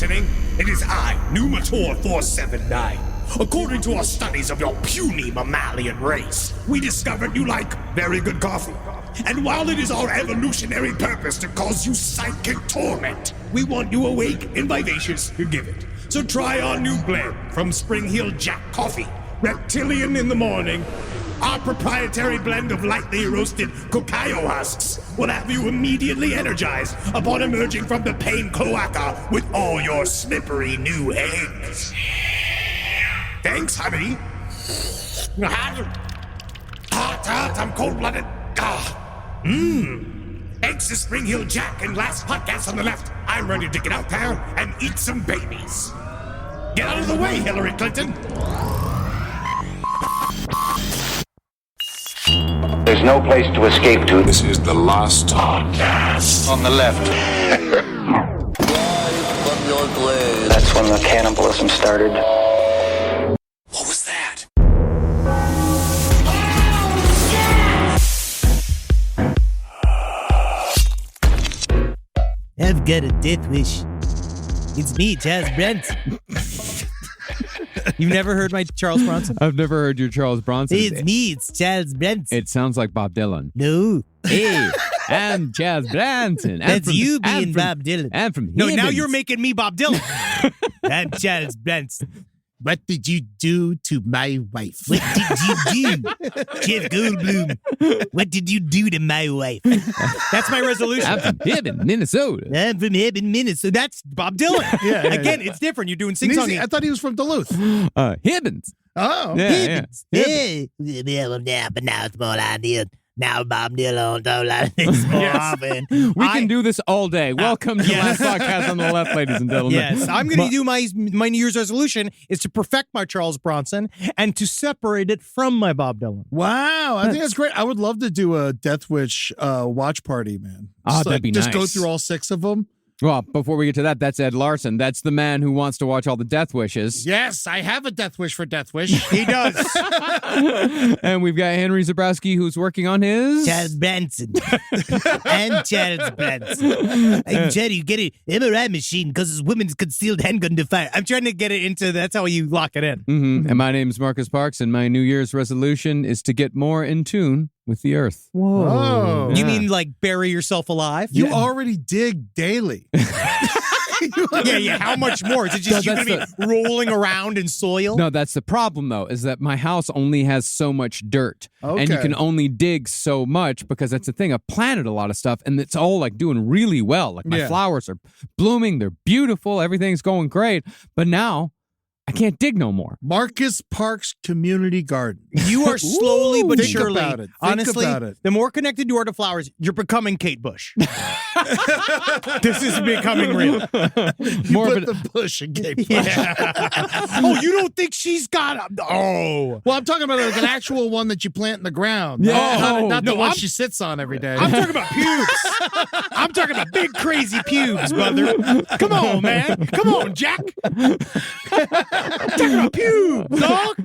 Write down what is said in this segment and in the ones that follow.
listening? It is I, Numator 479. According to our studies of your puny mammalian race, we discovered you like very good coffee. And while it is our evolutionary purpose to cause you psychic torment, we want you awake and vivacious to give it. So try our new blend from Spring Hill Jack Coffee, Reptilian in the morning. Our proprietary blend of lightly roasted cacao husks will have you immediately energized upon emerging from the pain cloaca with all your slippery new eggs. Thanks, honey. Hot, I'm cold-blooded. Thanks to Spring Hill Jack and last podcast on the left, I'm ready to get out there and eat some babies. Get out of the way, Hillary Clinton. There's no place to escape to. This is the last podcast. On the left. That's when the cannibalism started. What was that? I've got a death wish. It's me, Charles Bronson. You've never heard my Charles Bronson? I've never heard your Charles Bronson. It's me, it's Charles Bronson. It sounds like Bob Dylan. No. Hey, I'm Charles Bronson. That's you being Bob Dylan. I'm from No, Hibbins. now you're making me Bob Dylan. I'm Charles Bronson. What did you do to my wife? What did you do? Jeff Goldblum. What did you do to my wife? That's my resolution. I'm from Hibbins, Minnesota. I'm from Hibbins, Minnesota. That's Bob Dylan. Yeah. Again, it's different. You're doing sing-song. I thought he was from Duluth. Hibbins. Oh. Yeah. Yeah, but now it's more like this. Now Bob Dylan don't like this more often. We can do this all day. Welcome to the last podcast on the left, ladies and gentlemen. Yes, I'm going to do my New Year's resolution is to perfect my Charles Bronson and to separate it from my Bob Dylan. Wow. I think that's great. I would love to do a Death Wish watch party, man. That'd be Just nice. go through all 6 of them. Well, before we get to that, that's Ed Larson. That's the man who wants to watch all the Death Wishes. Yes, I have a Death Wish for Death Wish. He does. And we've got Henry Zabrowski, who's working on his... Charles Bronson. I'm Charles Bronson. I'm trying to get it MRI machine because it's women's concealed handgun to fire. I'm trying to get it into, that's how you lock it in. Mm-hmm. And my name's Marcus Parks, and my New Year's resolution is to get more in tune with the earth. Whoa. You mean like bury yourself alive? You already dig daily. Yeah. How much more? Is it just No, you're going to be rolling around in soil? No, that's the problem, though, is that my house only has so much dirt. And you Okay. can only dig so much because that's the thing. I've planted a lot of stuff, and it's all, like, doing really well. Like, my flowers are blooming. They're beautiful. Everything's going great. But now... I can't dig no more. Marcus Parks Community Garden. You are slowly but Think surely, about it. Think honestly, about it. the more connected you are to flowers, you're becoming Kate Bush. This is becoming real. More Put of the bush in Cape Bush. Oh, you don't think she's got a... Oh. Well, I'm talking about like an actual one that you plant in the ground. Yeah. Not the No, one I'm- she sits on every day. I'm talking about pubes. I'm talking about big, crazy pubes, brother. Come on, man. Come on, Jack. I'm talking about pubes, dog.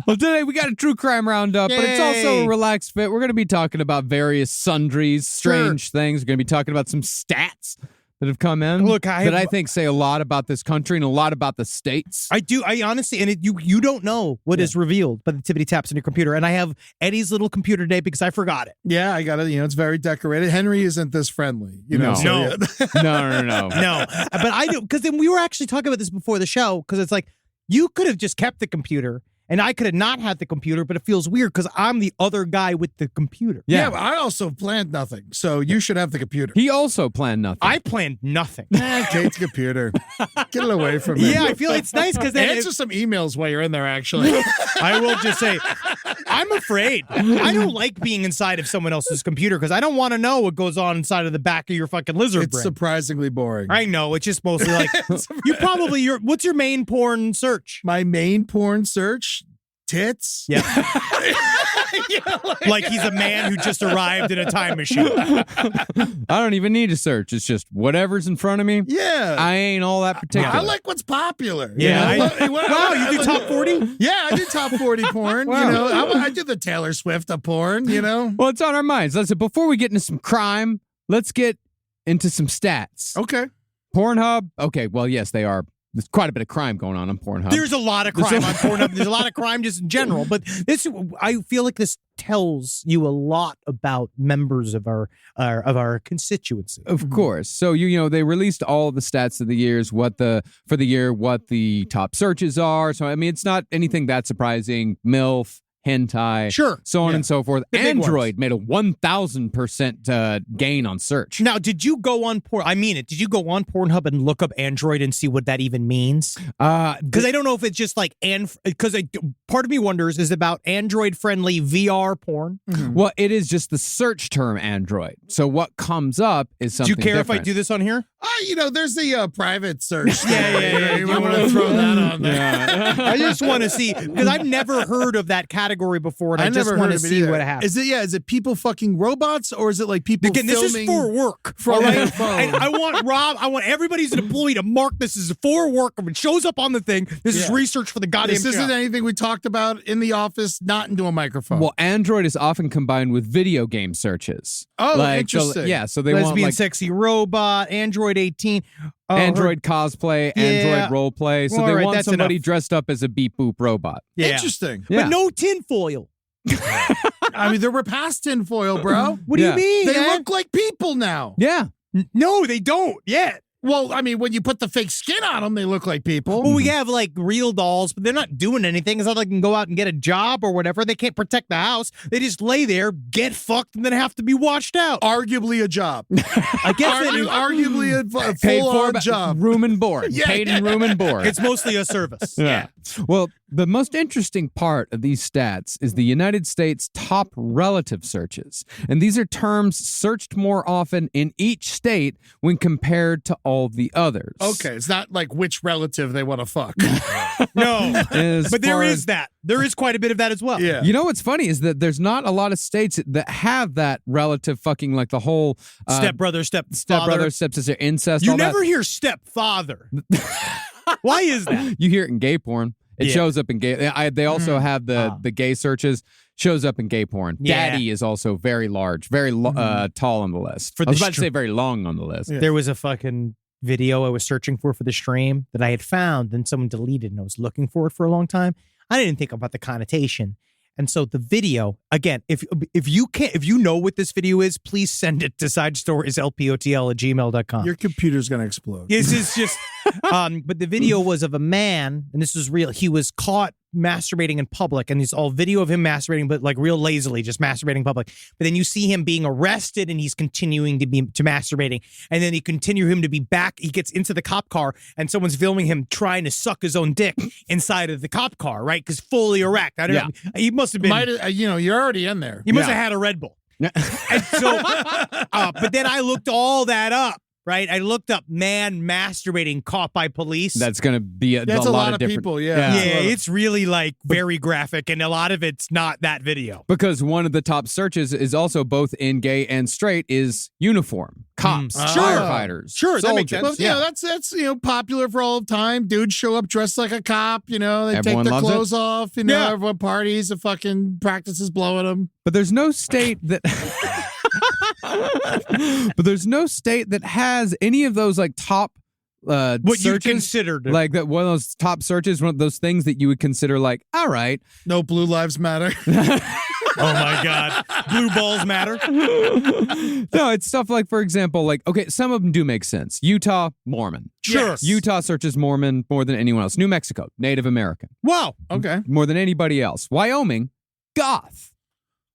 Well, today we got a true crime roundup, but it's also Yay. a relaxed fit. We're going to be talking about various sundries, strange things. We're going to be talking about some stats that have come in Look, that I think say a lot about this country and a lot about the states. I do. I honestly, and you don't know what is revealed by the tippity taps on your computer. And I have Eddie's little computer today because I forgot it. Yeah, I got it. It's very decorated. Henry isn't this friendly. No. No. No. No, but I do, because then we were actually talking about this before the show, because it's like, you could have just kept the computer, and I could have not had the computer, but it feels weird because I'm the other guy with the computer. Yeah, but I also planned nothing, so you should have the computer. He also planned nothing. I planned nothing. Kate's computer. Get it away from me. Yeah, I feel it's nice because then Answer some emails while you're in there, actually. I will just say, I'm afraid. I don't like being inside of someone else's computer because I don't want to know what goes on inside of the back of your fucking lizard It's brain. surprisingly boring. I know. It's just mostly like, what's your main porn search? My main porn search, tits. Yeah. Like he's a man who just arrived in a time machine. I don't even need to search. It's just whatever's in front of me. Yeah. I ain't all that particular. I like what's popular. Yeah. Wow, You do top 40? Yeah, I do top 40 porn. Wow. I do the Taylor Swift of porn, Well, it's on our minds. Listen, before we get into some crime, let's get into some stats. Okay. Pornhub. Okay, well, yes, they are. There's quite a bit of crime going on Pornhub. There's a lot of crime on Pornhub. There's a lot of crime just in general. But I feel like this tells you a lot about members of our constituency. Of course. So they released all the stats of the years, what the top searches are. So I mean, it's not anything that surprising. MILF, hentai, Sure. so on and so forth. The big Android made a 1,000% gain on search. Now, did you go on Did you go on Pornhub and look up Android and see what that even means? Because I don't know if it's just like because part of me wonders is about Android-friendly VR porn. Mm-hmm. Well, it is just the search term Android. So what comes up is something. Do you care different. if I do this on here? There's the private search. Yeah. You might want to throw that on there. I just want to see because I've never heard of that category before, and I just want to see what happens. Is it people fucking robots, or is it like people Again, filming? this is for work. From all their right? phone? And I want everybody who's an employee to mark this as for work. If it shows up on the thing, this is research for the goddamn This show. isn't anything we talked about in the office, not into a microphone. Well, Android is often combined with video game searches. Oh, interesting. So they Lesbian want like sexy robot, Android 18. Oh, Android cosplay, Android role play. So All they right, want that's somebody enough. dressed up as a beep boop robot. Yeah. Interesting. Yeah. But no tinfoil. I mean, we're past tinfoil, bro. What do Yeah. you mean? They man? look like people now. Yeah. No, they don't yet. Well, I mean, when you put the fake skin on them, they look like people. Well, we have like real dolls, but they're not doing anything. It's not like they can go out and get a job or whatever. They can't protect the house. They just lay there, get fucked, and then have to be washed out. Arguably a job. I guess it is. Arguably a Paid full-on for job. room and board. Yeah, Paid in room and board. It's mostly a service. Yeah. Well, the most interesting part of these stats is the United States top relative searches. And these are terms searched more often in each state when compared to all the others. Okay, it's not like which relative they want to fuck. No. As But there far is as- that. There is quite a bit of that as well. Yeah. You know what's funny is that there's not a lot of states that have that relative fucking like the whole Stepbrother, stepbrother, stepsister, incest. You all never that. hear stepfather. Why is that? You hear it in gay porn. It Yeah. shows up in gay. They also have the gay searches. Shows up in gay porn. Yeah. Daddy is also very large, very tall on the list. For I was the about to say very long on the list. Yeah. There was a fucking video I was searching for the stream that I had found, and someone deleted, and I was looking for it for a long time. I didn't think about the connotation. And so the video, again, if you know what this video is, please send it to sidestorieslpotl@gmail.com. Your computer's going to explode. This is just, but the video was of a man, and this is real. He was caught masturbating in public, and it's all video of him masturbating, but like real lazily, just masturbating in public. But then you see him being arrested, and he's continuing to masturbating, and then he him to be back. He gets into the cop car, and someone's filming him trying to suck his own dick inside of the cop car, right? Because fully erect. I don't know. He must have been. You're already in there. He must have had a Red Bull. And so, but then I looked all that up. Right, I looked up man masturbating caught by police. That's going to be That's a lot of different people, yeah. It's really like very graphic, and a lot of it's not that video. Because one of the top searches is also both in gay and straight is uniform. Cops, firefighters, Sure, that makes soldiers. sense. Well, that's popular for all time. Dudes show up dressed like a cop. They Everyone take their loves clothes off. Yeah. Everyone parties and fucking practices blowing them. But there's no state that but there's no state that has any of those like top What searches, you considered like that one of those top searches, one of those things that you would consider like, all right. No Blue Lives Matter. Oh my God, blue balls matter. No, it's stuff like, for example, like, okay, some of them do make sense. Utah, Mormon. Sure. Yes. Utah searches Mormon more than anyone else. New Mexico, Native American. Wow. Okay. More than anybody else. Wyoming, goth.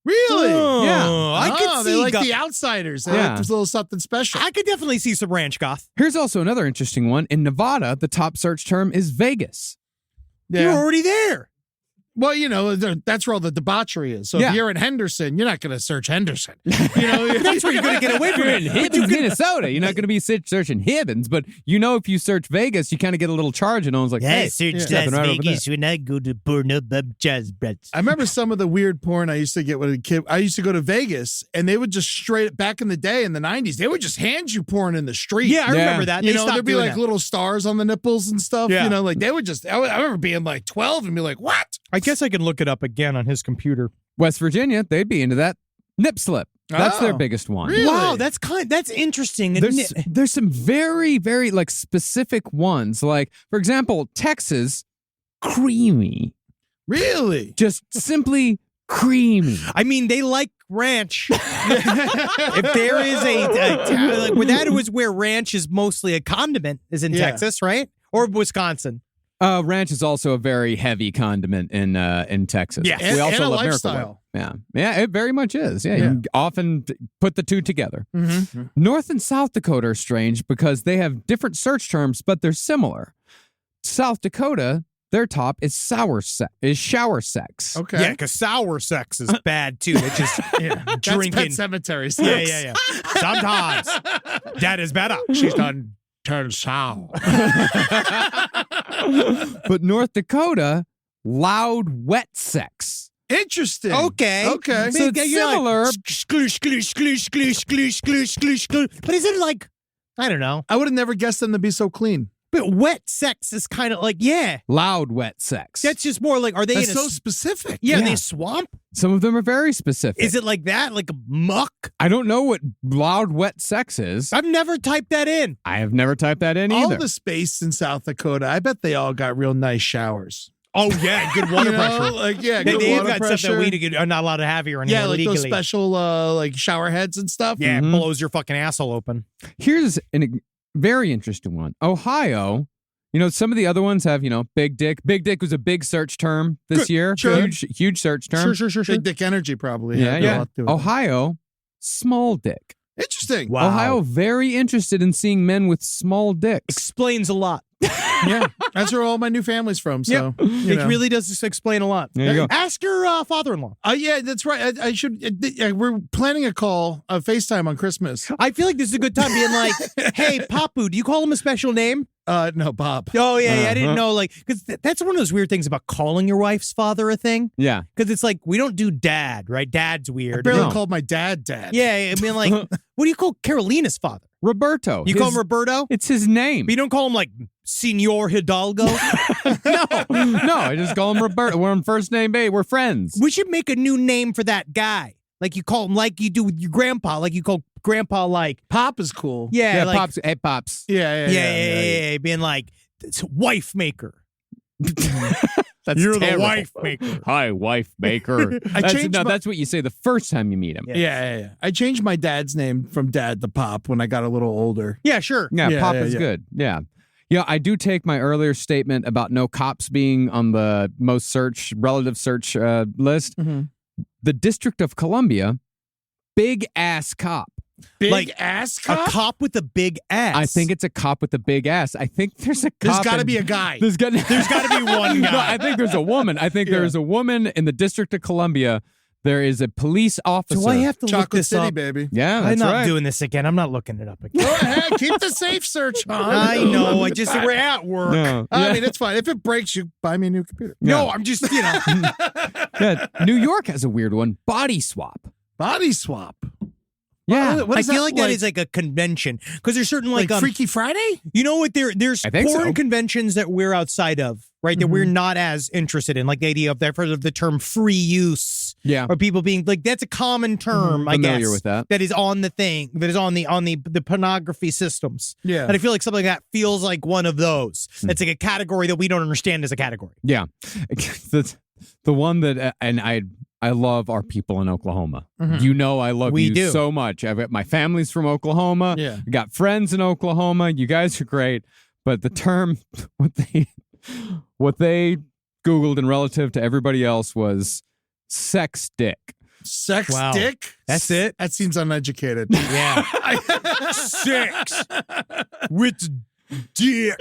Really? Yeah. I could they see. like the outsiders. They Yeah. like there's a little something special. I could definitely see some ranch goth. Here's also another interesting one. In Nevada, the top search term is Vegas. You're already there. Well, that's where all the debauchery is. So Yeah. if you're in Henderson, you're not going to search Henderson. That's where you're gonna get away from You're in it. Hibbins, Minnesota. You're not going to be searching Hibbins, but if you search Vegas, you kind of get a little charge, and no one's like, hey, search stepping right over there. when I go to Pornhub jazz breads. I remember some of the weird porn I used to get when a kid. I used to go to Vegas, and they would just straight back in the day in the 90s, they would just hand you porn in the street. Yeah, I remember that. They stopped there'd be doing like that. little stars on the nipples and stuff. Yeah. Like they would just. I remember being like 12 and be like, "What?" I guess I can look it up again on his computer. West Virginia, they'd be into that. Nip slip. That's their Oh, biggest one. really? Wow, that's interesting. There's some very, very like specific ones. Like, for example, Texas, creamy. Really? Just simply creamy. I mean, they like ranch. If there is like where that was where ranch is mostly a condiment is in Yeah. Texas, right? Or Wisconsin. Ranch is also a very heavy condiment in Texas. Yes. we also And a love Miracle lifestyle. Whip. Yeah, it very much is. Yeah, you can often put the two together. North and South Dakota are strange because they have different search terms, but they're similar. South Dakota, their top is shower sex. Okay. Yeah, because sour sex is bad too. It's just That's drinking. Pet Cemetery. Yeah. Sometimes that is better. She's done turned sour. But North Dakota, loud wet sex. Interesting. Okay. Okay. So it's similar. Skloosh, skloosh, skloosh, skloosh, skloosh, skloosh, skloosh, skloosh. But is it like, I don't know. I would have never guessed them to be so clean. But wet sex is kind of like, yeah. Loud wet sex. That's just more like, are they That's in a so specific. yeah, in Yeah. a swamp? Some of them are very specific. Is it like that? Like a muck? I don't know what loud wet sex is. I've never typed that in. I have never typed that in All either. the space in South Dakota, I bet they all got real nice showers. Oh, yeah. Good water You know, pressure. like, yeah, They've good water got pressure. stuff that we are not allowed to have here anymore Yeah, like legally. those special like shower heads and stuff. Yeah, Mhm. it blows your fucking asshole open. Here's a very interesting one. Ohio, some of the other ones have, big dick. Big dick was a big search term this year. sure. Huge search term. Sure. Big dick energy probably. Yeah, had a yeah. lot to do with it. Ohio, small dick. Interesting. Wow. Ohio, very interested in seeing men with small dicks. Explains a lot. Yeah, that's where all my new family's from. So you It know. really does just explain a lot. There you go. Ask your father-in-law. Yeah, that's right. I should. We're planning a call, a FaceTime on Christmas. I feel like this is a good time being like, hey, Papu, do you call him a special name? No, Bob. Oh, yeah, I didn't know, like, because that's one of those weird things about calling your wife's father a thing. Yeah. Because it's like, we don't do dad, right? Dad's I weird. barely No. called my dad. Yeah, I mean, like, what do you call Carolina's father? Roberto. You call him Roberto? It's his name. But you don't call him, like, Senor Hidalgo? No, I just call him Roberto. We're on first name babe. We're friends. We should make a new name for that guy. Like, you call him like you do with your grandpa. Like, you call grandpa, like, Pop is cool. yeah, like, Pops. Hey, Pops. yeah, being like, it's wife maker. That's You're terrible. the wife maker. Hi, wife maker. changed my- That's what you say the first time you meet him. Yeah. I changed my dad's name from Dad to Pop when I got a little older. Yeah, sure. Yeah, Yeah, Pop yeah, is yeah. good. Yeah. Yeah, I do take my earlier statement about no cops being on the most relative search list. Mhm. The District of Columbia, big ass cop. Big Like, ass A cop. cop with a big ass. I think it's a cop with a big ass. I think there's a cop. There's got to in- be a guy. There's got to be one guy. No, I think there's a woman. I think there is a woman in the District of Columbia. There is a police officer. Do I have to look Chocolate this City, up? baby. Yeah, I'm that's not right. doing this again. I'm not looking it up again. Go ahead. Keep the safe search on. I know. We're at work. No. I Yeah. mean, it's fine. If it breaks, you buy me a new computer. No, I'm just, Yeah, New York has a weird one. Body swap. Body swap. Yeah. What I is feel like that is like a convention because there's certain like like Freaky Friday. you know what there's I think porn so. conventions that we're outside of, right? That we're not as interested in, like the idea of I've heard of the term free use, Yeah. or people being like that's a common term, I Familiar guess, with that. that is on the thing that is on the pornography systems. Yeah. And I feel like something like that feels like one of those. That's like a category that we don't understand as a category. Yeah. The one that, and I love our people in Oklahoma. You know I love We you do. so much. My family's from Oklahoma. Yeah. I got friends in Oklahoma. You guys are great. But the term, what they Googled in relative to everybody else was sex dick. Sex Wow. dick. That's it? That seems uneducated. Yeah. Sex with dick.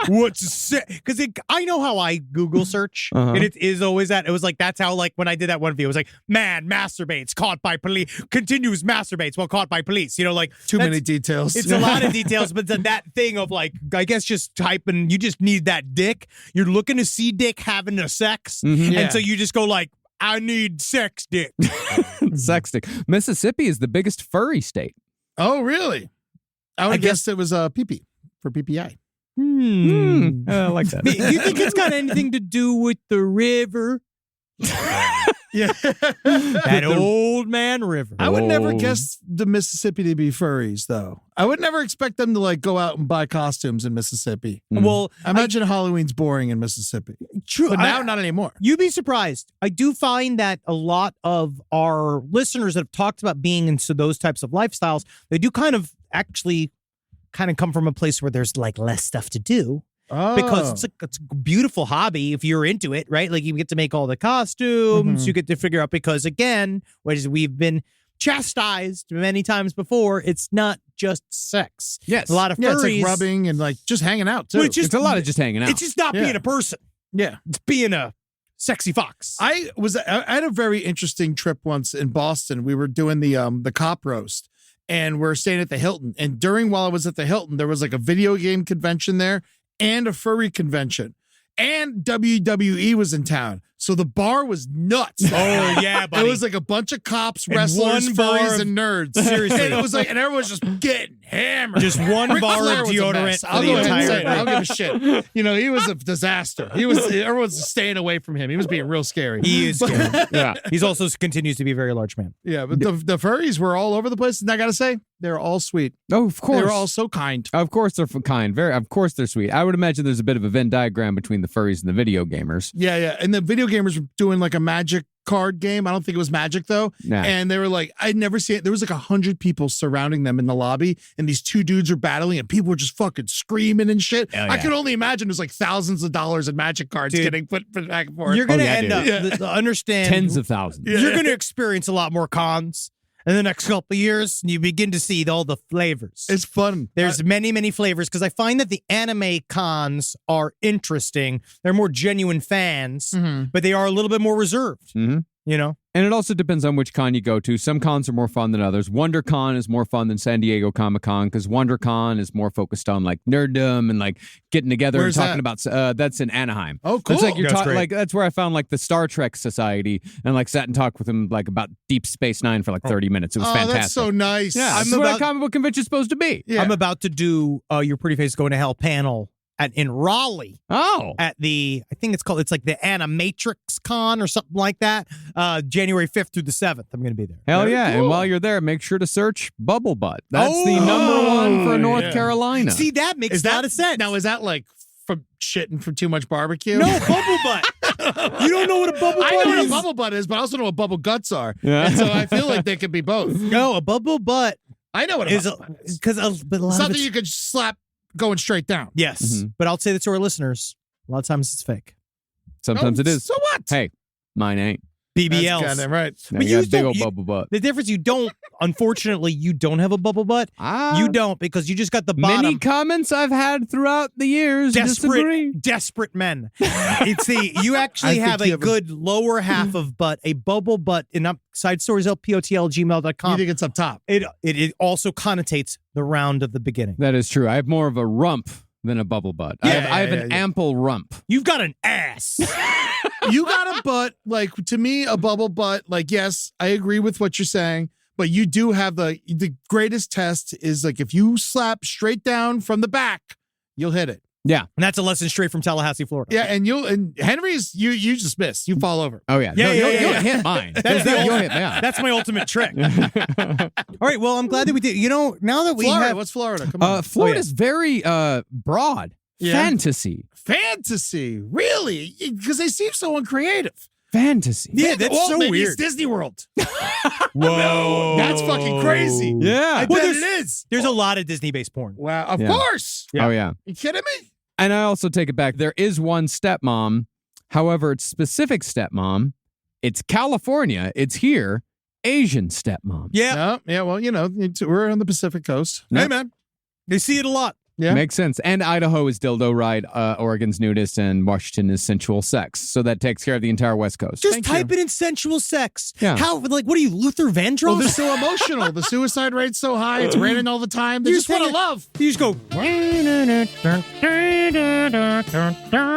What's sex? Because I know how I Google search, Uh-huh. and it is always that. It was like that's how like when I did that one video, it was like man masturbates caught by police, continues masturbates while caught by police. You know, like Too that's- many details. It's a lot of details, but that thing of like, I guess just typing, you just need that dick. You're looking to see dick having a sex, Yeah. and so you just go like, I need sex dick. Sex dick. Mississippi is the biggest furry state. Oh, really? I would I have guessed it was PP for PPI. I like that. Do you think it's got anything to do with the river? Yeah. That old man river. I would never guess the Mississippi to be furries, though. I would never expect them to like go out and buy costumes in Mississippi. Well, I imagine Halloween's boring in Mississippi. true. But now, not anymore. You'd be surprised. I do find that a lot of our listeners that have talked about being into those types of lifestyles, they do kind of come from a place where there's like less stuff to do. Oh. Because it's a beautiful hobby if you're into it, right? Like you get to make all the costumes, you get to figure out, because again, as we've been chastised many times before, it's not just sex. Yes. A lot of Yeah, furries. it's like rubbing and like just hanging out, too. Well, it's It's a lot of just hanging out. It's just not being a person. Yeah. It's being a sexy fox. I had a very interesting trip once in Boston. We were doing the cop roast, and we're staying at the Hilton. And while I was at the Hilton, there was like a video game convention there and a furry convention. And WWE was in town. So the bar was nuts. Oh, yeah, buddy. It was like a bunch of cops, And wrestlers, one bar furries, of- and nerds. Seriously. And it was like, and everyone was just getting hammered. Just one Ric bar Flair of was a deodorant mess. for I'll the go ahead and entire say it. I night. don't give a shit. You know, he was a disaster. Everyone was staying away from him. He was being real scary. He is scary. yeah. He's also continues to be a very large man. Yeah, but the furries were all over the place, and I gotta say, they're all sweet. Oh, of course. They were all so kind. Of course they're kind. Of course they're sweet. I would imagine there's a bit of a Venn diagram between the furries and the video gamers. Yeah. And the video gamers were doing like a magic card game. I don't think it was Magic though. Nah. And they were like, I'd never seen it. There was like 100 people surrounding them in the lobby, and these two dudes were battling, and people were just fucking screaming and shit. Oh, I yeah. could only imagine there's like thousands of dollars in Magic cards Dude. getting put back and forth. You're going to yeah, end dude. up, understand. Tens of thousands. You're going to experience a lot more cons in the next couple of years, and you begin to see all the flavors. It's fun. There's many, many flavors, because I find that the anime cons are interesting. They're more genuine fans, but they are a little bit more reserved. Mhm. You know? And it also depends on which con you go to. Some cons are more fun than others. WonderCon is more fun than San Diego Comic-Con because WonderCon is more focused on like nerddom and like getting together Where's and talking about. That's in Anaheim. Oh, cool. It's like That's great. like that's where I found like the Star Trek Society and like sat and talked with them like about Deep Space Nine for like 30 minutes. It was fantastic. That's so nice. Yeah, I'm this is what a about- comic book convention's supposed to be. Yeah. I'm about to do Your Pretty Face Going to Hell panel in Raleigh. Oh, At I think it's like the Animatrix Con or something like that. January 5th through the 7th. I'm going to be there. hell Very yeah! cool. And while you're there, make sure to search Bubble Butt. That's the Oh, number one for North yeah. Carolina. See, that makes a lot of sense. Now, is that like from shitting from too much barbecue? No, bubble butt. You don't know what a bubble butt I know what a is? bubble butt is, but I also know what bubble guts are. Yeah. And so I feel like they could be both. No, a bubble butt I know what a is bubble butt is. because a lot of Something it's- you could slap going straight down. Yes, Mhm. but I'll say that to our listeners. A lot of times it's fake. Sometimes Oh, it is. So what? Hey, mine ain't. That's BBLs. goddamn right. Now But you you got a big don't- old you- bubble butt. The difference, you don't. Unfortunately, you don't have a bubble butt. You don't, because you just got the bottom. Many comments I've had throughout the years disagree. desperate men. You actually I have think you a have good lower half of butt, a bubble butt. In side stories, You lpotl@gmail.com. think it's up top? It also connotates the round of the beginning. That is true. I have more of a rump than a bubble butt. I have an yeah. ample rump. You've got an ass. You got a butt, like, to me, a bubble butt, like, yes, I agree with what you're saying, but you do have the greatest test is, like, if you slap straight down from the back, you'll hit it. Yeah. And that's a lesson straight from Tallahassee, Florida. Yeah, and Henry's, you just miss. You fall over. Oh, yeah. Yeah, No, yeah, you'll, yeah, you'll yeah. hit mine. That's the You'll ultimate- hit mine. That's my ultimate trick. All right, well, I'm glad that we did. You know, now that we Florida, have what's Florida? Come on. Florida's very broad. Yeah. Fantasy. Fantasy, really? Because they seem so uncreative. Fantasy. Yeah, that's Well, so maybe weird. It's Disney World. Whoa, That's fucking crazy. Yeah. I Well, bet it there's- is. There's a lot of Disney-based porn. Wow, of Yeah. course. Oh, yeah. You kidding me? And I also take it back. There is one stepmom. However, it's specific stepmom. It's California. It's here. Asian stepmom. Yeah, No, yeah, well, we're on the Pacific Coast. No. Hey, man. they see it a lot. Yeah. Makes sense. And Idaho is dildo ride, Oregon's nudist, and Washington is sensual sex. So that takes care of the entire West Coast. Just Thank type you. it in sensual sex. Yeah. How, like, what are you, Luther Vandross? Well, they're so emotional. The suicide rate's so high. It's raining all the time. They You just want to think- love. You just go. And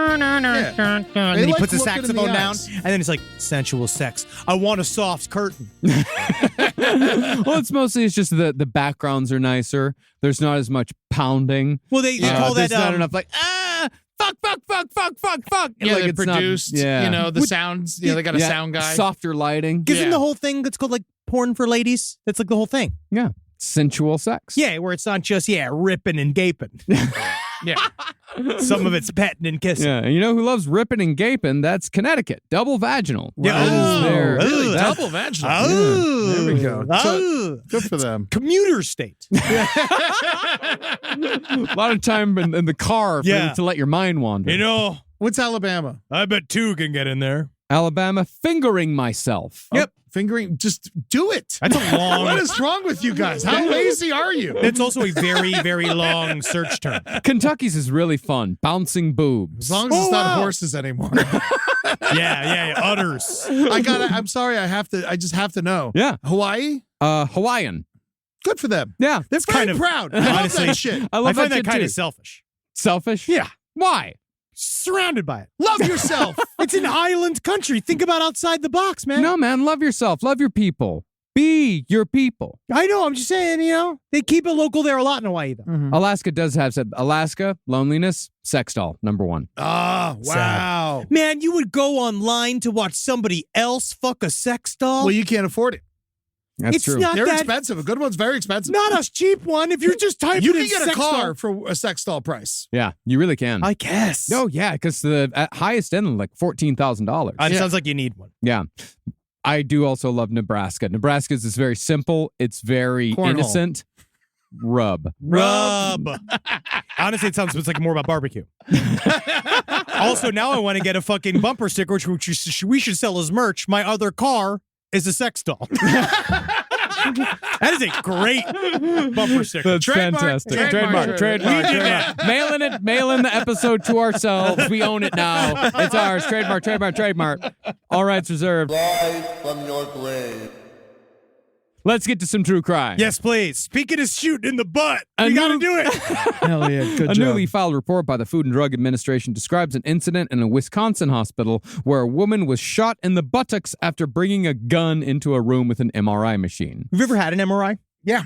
then he like puts the looking in the saxophone down, eyes. and then it's like sensual sex. I want a soft curtain. Well, it's just the backgrounds are nicer. There's not as much pounding. Well, they call that there's not enough like fuck. Yeah, Like they it's not- produced, yeah. you know, the sounds. Yeah, they got a sound guy. Softer lighting. Isn't Yeah. the whole thing that's called like porn for ladies? That's like the whole thing. Yeah. Sensual sex. Yeah, where it's not just, ripping and gaping. Yeah. Some of it's petting and kissing. Yeah, and you know who loves ripping and gaping? That's Connecticut. Double vaginal. Yeah. That is their- Really? that's- Double vaginal. Oh, There we go. Oh. Good for them. Commuter state. a lot of time in the car to let your mind wander. What's Alabama? I bet 2 can get in there. Alabama, fingering myself. Yep. Fingering, just do it. That's a long. What is wrong with you guys? How lazy are you? It's also a very, very long search term. Kentucky's is really fun. Bouncing boobs. As long as it's not horses anymore. Yeah. Udders. I'm sorry. I just have to know. Yeah. Hawaii? Hawaiian. Good for them. Yeah. They're kind very of- proud. I love honestly, that shit. I I love find that shit kind too. of selfish. Selfish? Yeah. Why? Surrounded by it. Love yourself. It's an island country. Think about outside the box, man. No, man. Love yourself. Love your people. Be your people. I know. I'm just saying, they keep it local there a lot in Hawaii, though. Alaska does have said Alaska, loneliness, sex doll, number 1. Ah, wow. Man, you would go online to watch somebody else fuck a sex doll? Well, you can't afford it. That's it's true. not They're that expensive. A good one's very expensive. not a cheap one. If you're just typing You in can get a sex car doll. for a sex doll price. Yeah, you really can. I guess. No, yeah, because the at highest end, like $14,000. It sounds like you need one. Yeah. I do also love Nebraska. Nebraska's is very simple. It's very Cornhole. innocent. Rub. Honestly, it sounds like more about barbecue. Also, now I want to get a fucking bumper sticker, which we should sell as merch. My other car is a sex doll. That is a great bumper sticker. That's fantastic. Trademark. Mail in the episode to ourselves. We own it now. It's ours. Trademark. All rights reserved. Rise from your grave. Let's get to some true crime. Yes, please. Speaking of shooting in the butt, A we got to new- do it. Hell yeah. Good A job. newly filed report by the Food and Drug Administration describes an incident in a Wisconsin hospital where a woman was shot in the buttocks after bringing a gun into a room with an MRI machine. Have you ever had an MRI? Yeah.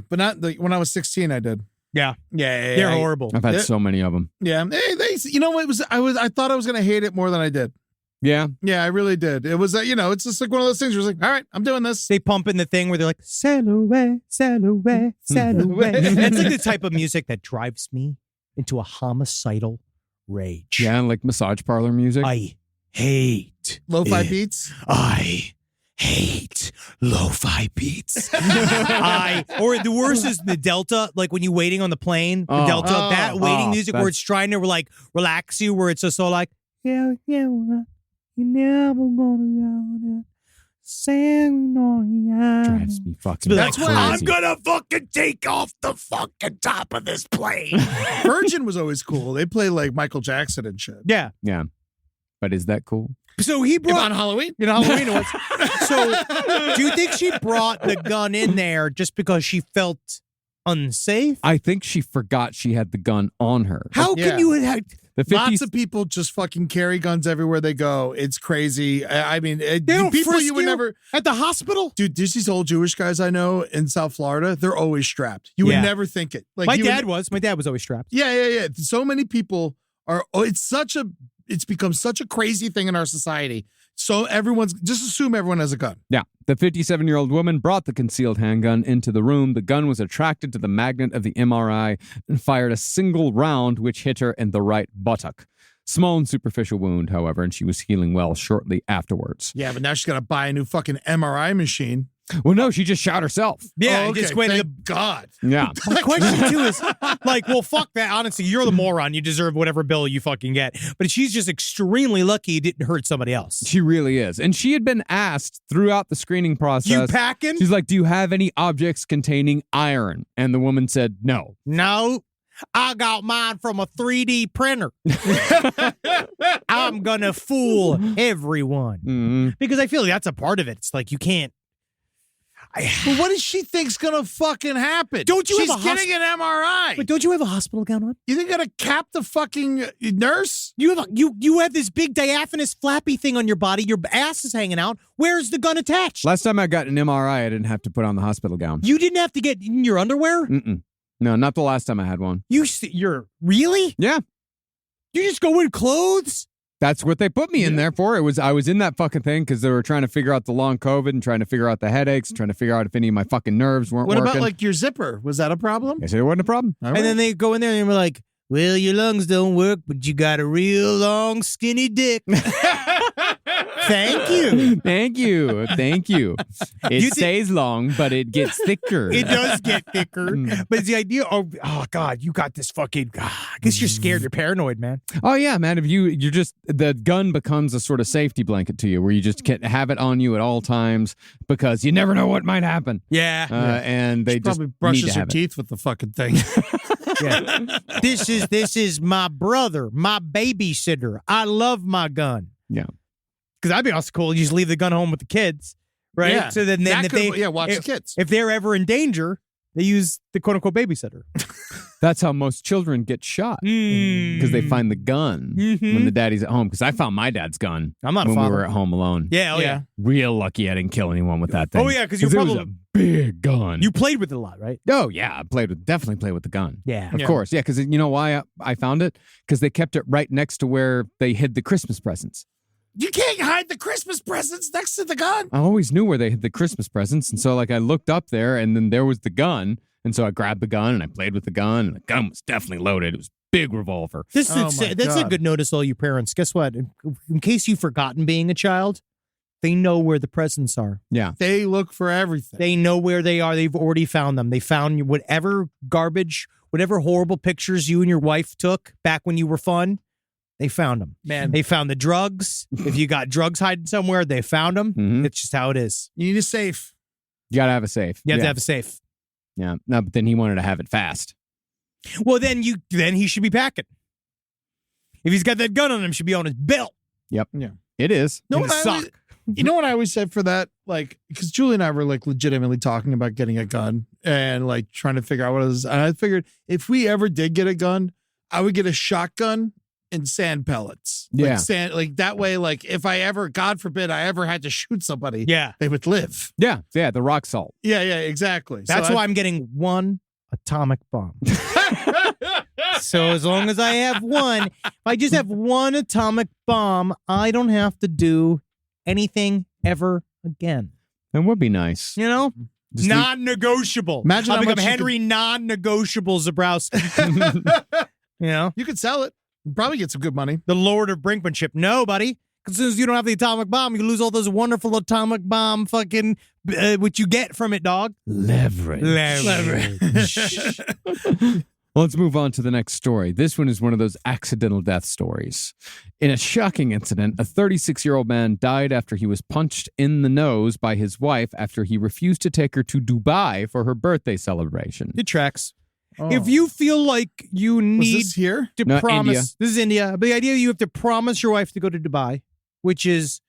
But not when I was 16, I did. Yeah. Yeah. They're horrible. I've had Yeah. so many of them. Yeah. You know what? I thought I was going to hate it more than I did. Yeah. Yeah, I really did. It was, it's just like one of those things where it's like, all right, I'm doing this. They pump in the thing where they're like, sail away, sail away, sail away. It's like the type of music that drives me into a homicidal rage. Yeah, like massage parlor music. I hate Lo-fi it. beats. I hate lo-fi beats. Or the worst is the Delta, like when you're waiting on the plane, the Oh. Delta, that waiting music where that's- it's trying to relax you, where it's just so like, yeah, you're never gonna Drives me fucking That's crazy. why I'm gonna fucking take off the fucking top of this plane. Virgin was always cool. They play like Michael Jackson and shit. Yeah. Yeah. But is that cool? So he If brought on Halloween. Halloween it was. So do you think she brought the gun in there just because she felt unsafe? I think she forgot she had the gun on her. How Yeah. can you have The 50s, Lots of people just fucking carry guns everywhere they go. It's crazy. I mean, They don't people frisk you would never. at the hospital? Dude, there's these old Jewish guys I know in South Florida. They're always strapped. You would Yeah. never think it. Like My you dad would, was. My dad was always strapped. Yeah. So many people are. Oh, it's become such a crazy thing in our society. So just assume everyone has a gun. Yeah. The 57-year-old woman brought the concealed handgun into the room. The gun was attracted to the magnet of the MRI and fired a single round, which hit her in the right buttock. Small and superficial wound, however, and she was healing well shortly afterwards. Yeah, but now she's got to buy a new fucking MRI machine. Well, no, she just shot herself. Yeah, Oh, okay. just went to Thank God. Yeah. the question too is like, well, fuck that. Honestly, you're the moron. You deserve whatever bill you fucking get. But she's just extremely lucky it didn't hurt somebody else. She really is. And she had been asked throughout the screening process. You packing? She's like, do you have any objects containing iron? And the woman said, no. No, I got mine from a 3D printer. I'm gonna fool everyone Mm. because I feel like that's a part of it. It's like you can't. But what does she think's gonna fucking happen? Don't you She's have a getting an MRI. But don't you have a hospital gown on? You think you're gonna cap the fucking nurse? You have you have this big diaphanous flappy thing on your body. Your ass is hanging out. Where's the gun attached? Last time I got an MRI, I didn't have to put on the hospital gown. You didn't have to get in your underwear. Mm-mm. No, not the last time I had one. You're really? Yeah. You just go in clothes? That's what they put me in there for. I was in that fucking thing because they were trying to figure out the long COVID and trying to figure out the headaches, trying to figure out if any of my fucking nerves weren't What working. about like your zipper? Was that a problem? I said it wasn't a problem. All And right. then they go in there and we're like, well, your lungs don't work, but you got a real long, skinny dick. Thank you. Thank you. Thank you. It You stays long, but it gets thicker. It does get thicker. But it's the idea of, oh, God, you got this fucking, I guess you're scared. You're paranoid, man. Oh yeah, man. If you're just, the gun becomes a sort of safety blanket to you where you just can't have it on you at all times because you never know what might happen. Yeah. And they She just probably need brushes to her have it. teeth with the fucking thing. Yeah. This is my brother, my babysitter. I love my gun. Yeah. Because that'd be also cool. You just leave the gun home with the kids, right? Yeah. So then That if could- they watch if, the kids. if they're ever in danger, they use the quote unquote babysitter. That's how most children get shot because they find the gun when the daddy's at home. Because I found my dad's gun I'm not a when we father. were at home alone. Yeah, oh yeah. Real lucky I didn't kill anyone with that thing. Oh, yeah, 'cause you it was probably- a big gun. You played with it a lot, right? Oh yeah, I definitely played with the gun. Yeah. Of course, yeah. Because you know why I found it? Because they kept it right next to where they hid the Christmas presents. You can't hide the Christmas presents next to the gun. I always knew where they hid the Christmas presents, and so like I looked up there, and then there was the gun, and so I grabbed the gun and I played with the gun, and the gun was definitely loaded. It was a big revolver. This Oh is my that's a God. good notice, all you parents. Guess what? In case you've forgotten being a child, they know where the presents are. Yeah, They look for everything. They know where they are. They've already found them. They found whatever garbage, whatever horrible pictures you and your wife took back when you were fun. They found them. Man. They found the drugs. If you got drugs hiding somewhere, they found them. Mhm. It's just how it is. You need a safe. you gotta have a safe. You have yeah. to have a safe. Yeah, no, but then he wanted to have it fast. Well, then he should be packing. If he's got that gun on him, it should be on his belt. Yep. Yeah. It is. No, In what the I sock. always- you know what I always said for that? Like, because Julie and I were like legitimately talking about getting a gun and like trying to figure out what it is. And I figured if we ever did get a gun, I would get a shotgun and sand pellets. Yeah. Like that way, like if I ever, God forbid, I ever had to shoot somebody, Yeah. they would live. Yeah, the rock salt. Yeah, exactly. That's why I'm getting one atomic bomb. So as long as I have one, if I just have one atomic bomb, I don't have to do anything ever again. It would be nice. You know? Just Non-negotiable. Imagine I'll how become much you Henry non-negotiable Zabrowski. You know? you could sell it. You'd probably get some good money. The Lord of Brinkmanship. No, buddy. As soon as you don't have the atomic bomb, you lose all those wonderful atomic bomb fucking, what you get from it, dog. Leverage. Well, let's move on to the next story. This one is one of those accidental death stories. In a shocking incident, a 36-year-old man died after he was punched in the nose by his wife after he refused to take her to Dubai for her birthday celebration. It tracks. Oh. If you feel like you Was need this here? to No, promise, India. this is India, but the idea you have to promise your wife to go to Dubai, which is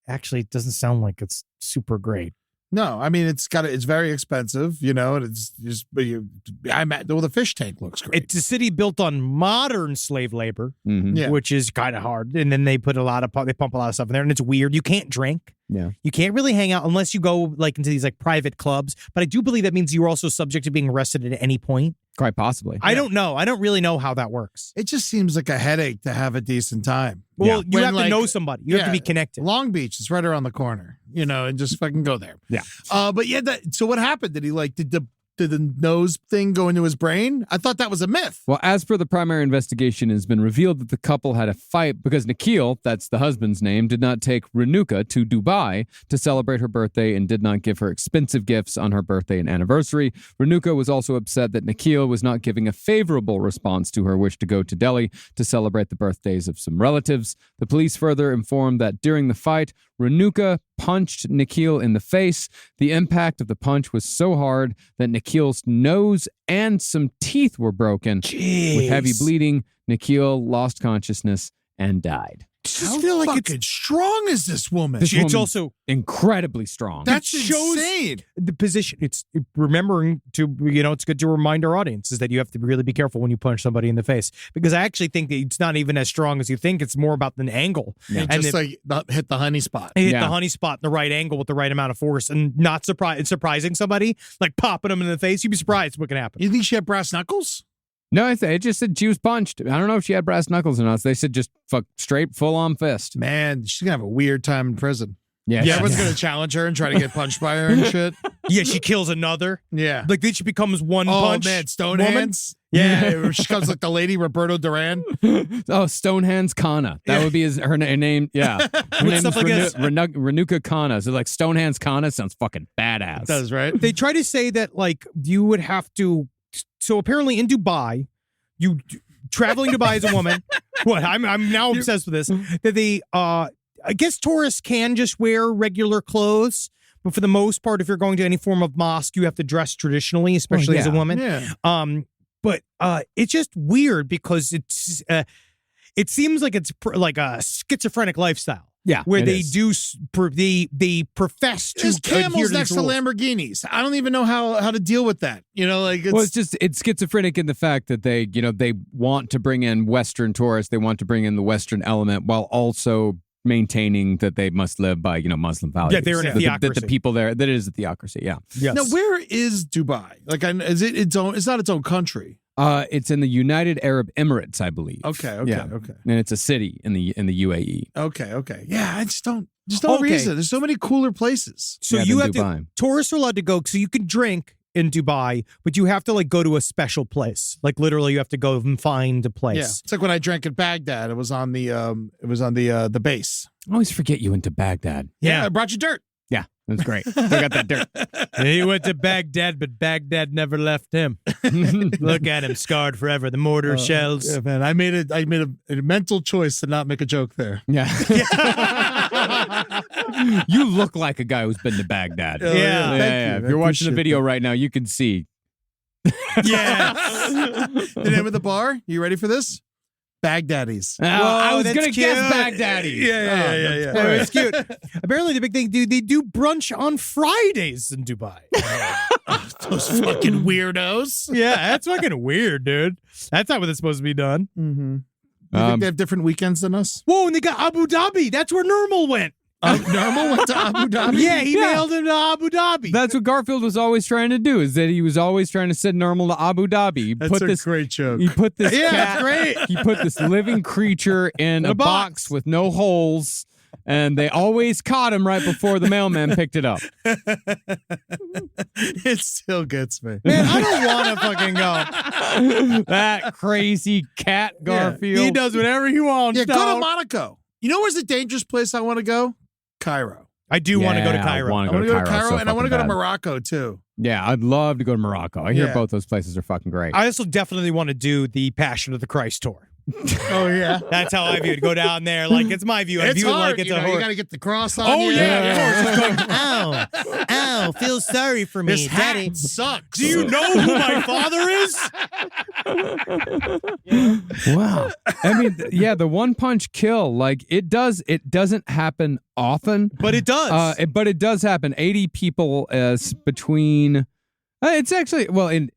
actually, it doesn't sound like it's super great. No, I mean it's very expensive, you know, and it's just the fish tank looks great. It's a city built on modern slave labor, Mhm. Yeah. which is kind of hard. And then they put they pump a lot of stuff in there, and it's weird. You can't drink. Yeah. You can't really hang out unless you go like into these like private clubs. But I do believe that means you're also subject to being arrested at any point. Quite possibly. I don't know. I don't really know how that works. It just seems like a headache to have a decent time. Well, you When, have to like- know somebody. You have to be connected. Long Beach is right around the corner, you know, and just fucking go there. Yeah. But yeah, so what happened? Did he did the nose thing go into his brain? I thought that was a myth. Well, as per the primary investigation, it has been revealed that the couple had a fight because Nikhil, that's the husband's name, did not take Renuka to Dubai to celebrate her birthday and did not give her expensive gifts on her birthday and anniversary. Renuka was also upset that Nikhil was not giving a favorable response to her wish to go to Delhi to celebrate the birthdays of some relatives. The police further informed that during the fight, Renuka punched Nikhil in the face. The impact of the punch was so hard that Nikhil's nose and some teeth were broken. With heavy bleeding, Nikhil lost consciousness and died. How fucking strong is this woman? This It's woman- also Incredibly strong. That's it shows- insane. the position. It's remembering to, it's good to remind our audience is that you have to really be careful when you punch somebody in the face, because I actually think that it's not even as strong as you think. It's more about the angle. And And just if- hit the honey spot. hit Yeah. the honey spot in the right angle with the right amount of force and not surprising somebody, like popping them in the face. You'd be surprised what can happen. You think she had brass knuckles? No, it just said she was punched. I don't know if she had brass knuckles or not. They said just straight full-on fist. Man, she's going to have a weird time in prison. Yeah, Everyone's going to challenge her and try to get punched by her and shit. Yeah, she kills another. Yeah. Like then she becomes one Oh, punch. man, Stone woman. Hands. Yeah, she comes like the lady Roberto Duran. Oh, Stonehands Kana. That would be her name. Yeah. Her name's stuff like this? Renuka Kana. So like Stonehands Kana sounds fucking badass. It does, right? They try to say that like you would have to. So apparently in Dubai, traveling to Dubai as a woman. What? I'm now obsessed with this. That they I guess tourists can just wear regular clothes, but for the most part, if you're going to any form of mosque, you have to dress traditionally, especially as a woman. Yeah. But it's just weird because it seems like it's like a schizophrenic lifestyle. Yeah, where it they is. they profess to There's adhere camels to next these to rules. Lamborghinis. I don't even know how to deal with that. You know, like It's schizophrenic in the fact that they want to bring in Western tourists, they want to bring in the Western element while also maintaining that they must live by Muslim values. Yeah, they're in a That theocracy. the people there, that it is a theocracy. Yeah, Yes. Now, where is Dubai? Like, is it its own? It's not its own country. it's in the United Arab Emirates, I believe. Okay. Yeah. Okay. And it's a city in the UAE. Okay. Yeah, I just don't. There's no Okay. reason. There's so many cooler places. So Yeah, you than have to Dubai. tourists are allowed to go. So you can drink in Dubai, but you have to like go to a special place. Like literally, you have to go and find a place. Yeah, it's like when I drank at Baghdad. It was on the base. I always forget you went to Baghdad. Yeah, I brought you dirt. Yeah, that's great. Still got that dirt. He went to Baghdad, but Baghdad never left him. Look at him, scarred forever. The mortar shells. Yeah, man. I made a mental choice to not make a joke there. Yeah. You look like a guy who's been to Baghdad. Oh, Yeah. thank Yeah. you. If you're I watching the appreciate video that. right now, you can see. Yes. The name of the bar. You ready for this? Baghdaddies. I was that's going to guess cute. Baghdaddy. Yeah. Oh, it's cute. Apparently, the big thing, dude, they do brunch on Fridays in Dubai. Those fucking weirdos. Yeah, that's fucking weird, dude. That's not what it's supposed to be done. Mm-hmm. You think they have different weekends than us? Whoa, and they got Abu Dhabi. That's where Normal went. Normal went to Abu Dhabi. Yeah, he nailed him to Abu Dhabi. That's what Garfield was always trying to do, is that he was always trying to send Normal to Abu Dhabi. He That's put a this great joke. He put this Yeah, cat, that's great. He put this living creature in a box with no holes, and they always caught him right before the mailman picked it up. It still gets me. Man, I don't want to fucking go. That crazy cat, Garfield. He does whatever he wants. Yeah, go to dog. Monaco. You know where's the dangerous place I want to go? Cairo. I do want to go to I Cairo. want I to want go to to go to Cairo, so and I want to go to fucking bad. Morocco too. Yeah, I'd love to go to Morocco. I hear Yeah. both those places are fucking great. I also definitely want to do the Passion of the Christ tour. Oh yeah. That's how I view it. Go down there. Like, it's my view. I It's view it hard. like it's you a know, you horror. got to get the cross on. Oh, you. yeah. Ow, feel sorry for me, This hat sucks. Do you know who my father is? Wow. I mean, yeah, the one punch kill, like it doesn't happen often. But it does. But it does happen. 80 people between. It's actually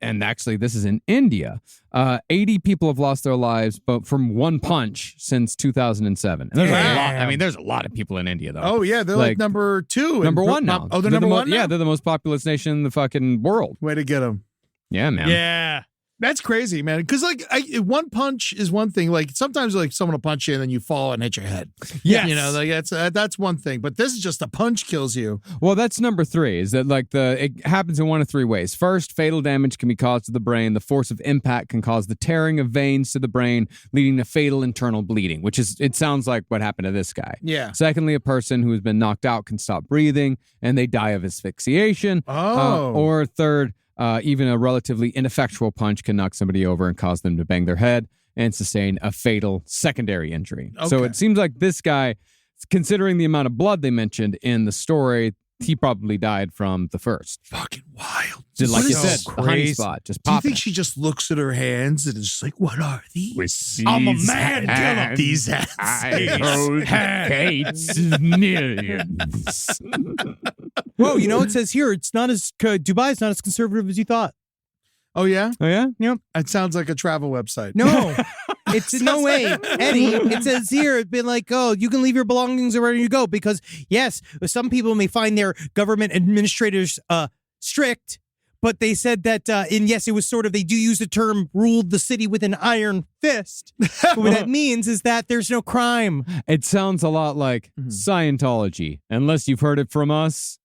actually this is in India. 80 people have lost their lives, but from one punch since 2007. And there's a lot. I mean, there's a lot of people in India though. Oh yeah, they're like number 2. Number one now. Oh, they're number one. Yeah, now? they're the most populous nation in the fucking world. Way to get them. Yeah, man. yeah. That's crazy, man. Because like one punch is one thing. Like sometimes like someone will punch you and then you fall and hit your head. Yes. You know, like that's one thing. But this is just a punch kills you. Well, that's number 3, is that like it happens in one of 3 ways. First, fatal damage can be caused to the brain. The force of impact can cause the tearing of veins to the brain, leading to fatal internal bleeding, which is, it sounds like what happened to this guy. Yeah. Secondly, a person who has been knocked out can stop breathing and they die of asphyxiation. Oh. Or third, even a relatively ineffectual punch can knock somebody over and cause them to bang their head and sustain a fatal secondary injury. So Okay. it seems like this guy, considering the amount of blood they mentioned in the story, he probably died from the first. Fucking wild. Just like What you is said, this? the honey crazy. spot, just Do you popping. think she just looks at her hands and is just like, what are these? I'm a man killer. These hands. millions. Whoa, you know, it says here, it's not as, Dubai is not as conservative as you thought. Oh yeah? Oh yeah? It sounds like a travel website. No, it's no way, Eddie. It says here, it's been like, oh, you can leave your belongings wherever you go because yes, some people may find their government administrators strict, But they said that, and yes, it was sort of, they do use the term ruled the city with an iron fist. But what that means is that there's no crime. It sounds a lot like Scientology. Unless you've heard it from us,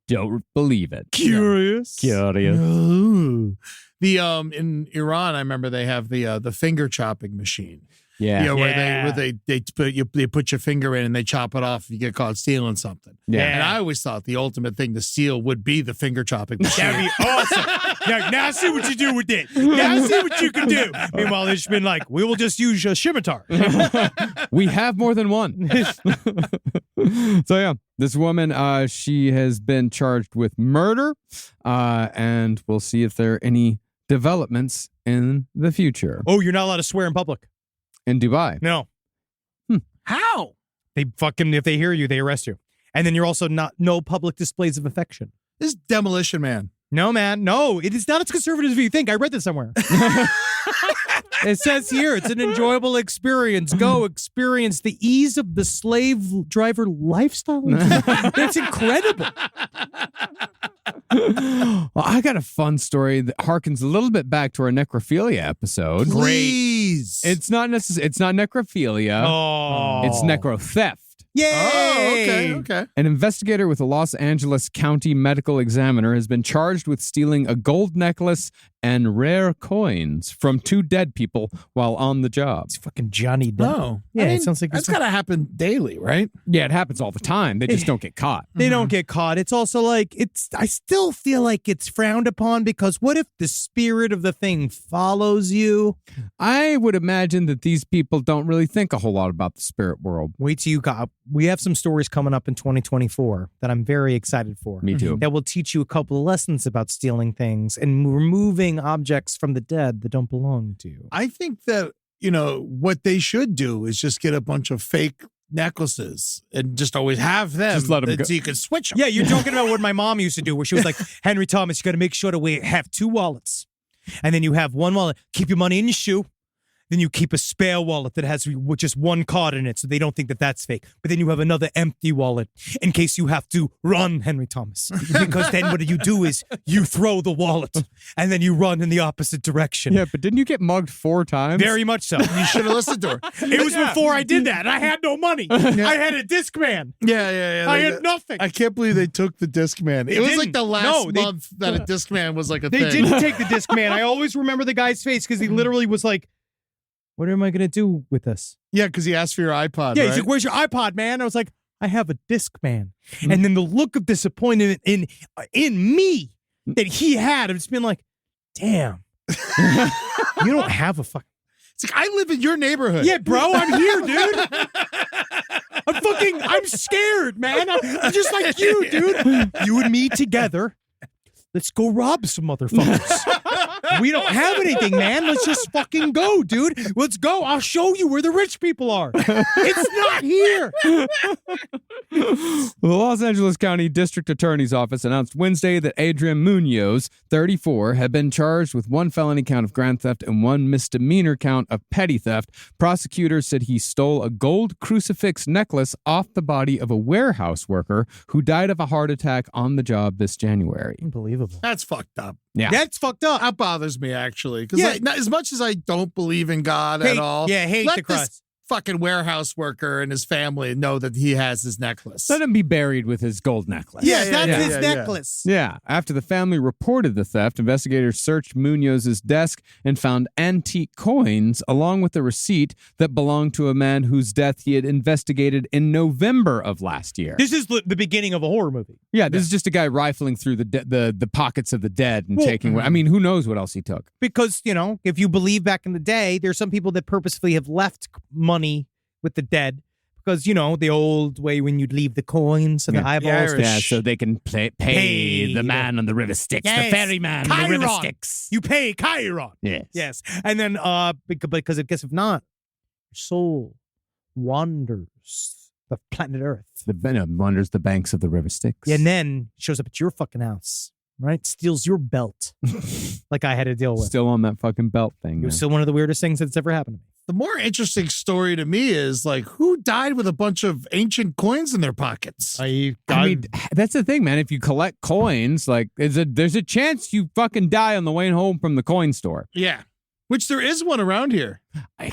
don't believe it. Curious. Ooh. The in Iran, I remember they have the finger chopping machine. Yeah. Where they put your finger in and they chop it off if you get caught stealing something. Yeah. And I always thought the ultimate thing to steal would be the finger chopping machine. That'd be awesome. Now see what you do with it. Now see what you can do. Meanwhile, they've been like, we will just use a scimitar. We have more than one. So yeah, this woman, she has been charged with murder, and we'll see if there are any developments in the future. Oh, you're not allowed to swear in public. In Dubai. No. How? They fucking, if they hear you, they arrest you. And then you're also no public displays of affection. This is Demolition Man. No, man. No, it is not as conservative as you think. I read this somewhere. It says here, it's an enjoyable experience. Go experience the ease of the slave driver lifestyle. It's incredible. Well, I got a fun story that harkens a little bit back to our necrophilia episode. Please. It's not necrophilia. Oh. It's necrotheft. Yay! Oh, okay. An investigator with the Los Angeles County Medical Examiner has been charged with stealing a gold necklace and rare coins from 2 dead people while on the job. It's fucking Johnny Depp. No. Yeah, I mean, it sounds like that's got to happen daily, right? Yeah, it happens all the time. They just don't get caught. They don't get caught. It's also like, I still feel like it's frowned upon because what if the spirit of the thing follows you? I would imagine that these people don't really think a whole lot about the spirit world. Wait till you got. We have some stories coming up in 2024 that I'm very excited for. Me too. That will teach you a couple of lessons about stealing things and removing objects from the dead that don't belong to you. I think that, what they should do is just get a bunch of fake necklaces and just always have them. Just let 'em go. So you can switch them. Yeah, you're talking about what my mom used to do, where she was like, Henry Thomas, you got to make sure to have 2 wallets. And then you have one wallet, keep your money in your shoe. Then you keep a spare wallet that has just 1 card in it, so they don't think that that's fake. But then you have another empty wallet in case you have to run, Henry Thomas. Because then what you do is you throw the wallet, and then you run in the opposite direction. Yeah, but didn't you get mugged 4 times? Very much so. You should have listened to her. It was before I did that. I had no money. I had a Discman. Yeah. I had nothing. I can't believe they took the Discman. It was like the last month that a Discman was like a thing. They didn't take the Discman. I always remember the guy's face because he literally was like, what am I going to do with this? Yeah, because he asked for your iPod. Yeah, right? he's like, where's your iPod, man? I was like, I have a Discman. And then the look of disappointment in me that he had, it's been like, damn, you don't have a fucking. It's like, I live in your neighborhood. Yeah, bro, I'm here, dude. I'm scared, man. I'm just like you, dude. You and me together. Let's go rob some motherfuckers. We don't have anything, man. Let's just fucking go, dude. Let's go. I'll show you where the rich people are. It's not here. The Los Angeles County District Attorney's Office announced Wednesday that Adrian Munoz, 34, had been charged with 1 felony count of grand theft and 1 misdemeanor count of petty theft. Prosecutors said he stole a gold crucifix necklace off the body of a warehouse worker who died of a heart attack on the job this January. Unbelievable. That's fucked up. Yeah. That's fucked up. That bothers me, actually. Because Yeah. as much as I don't believe in God at all, hate let the crust. this fucking warehouse worker and his family know that he has his necklace. Let him be buried with his gold necklace. Yes, that's yeah, his yeah, necklace. Yeah. After the family reported the theft, investigators searched Munoz's desk and found antique coins along with a receipt that belonged to a man whose death he had investigated in November of last year. This is the beginning of a horror movie. Yeah, this is just a guy rifling through the pockets of the dead and taking. I mean, who knows what else he took? Because, if you believe back in the day, there's some people that purposefully have left money with the dead because, the old way when you'd leave the coins and the eyeballs. Yeah, so they can pay the man on the river Styx, Yes. the ferryman on the river Styx. You pay Chiron. Yes. And then, because I guess if not, your soul wanders the planet Earth. Wanders the banks of the river Styx. And then shows up at your fucking house, right? Steals your belt like I had to deal with. Still on that fucking belt thing. It was man. still one of the weirdest things that's ever happened to me. The more interesting story to me is like who died with a bunch of ancient coins in their pockets. I mean, that's the thing, man. If you collect coins, like there's a chance you fucking die on the way home from the coin store. Yeah. Which there is one around here.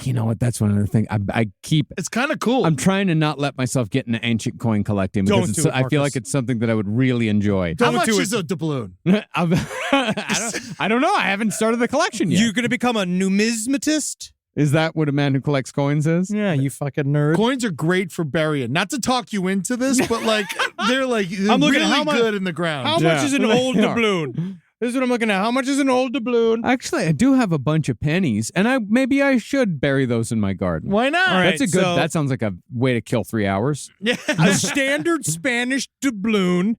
You know what? That's one of the things I keep. It's kind of cool. I'm trying to not let myself get into ancient coin collecting because I feel like it's something that I would really enjoy. How much is a doubloon? I don't know. I haven't started the collection yet. You're going to become a numismatist? Is that what a man who collects coins is? Yeah, you fucking nerd. Coins are great for burying. Not to talk you into this, but like they're I'm looking really at good in the ground. How much is an old doubloon? This is what I'm looking at. How much is an old doubloon? Actually, I do have a bunch of pennies, and maybe I should bury those in my garden. Why not? All right, That's that sounds like a way to kill 3 hours. Yeah. A standard Spanish doubloon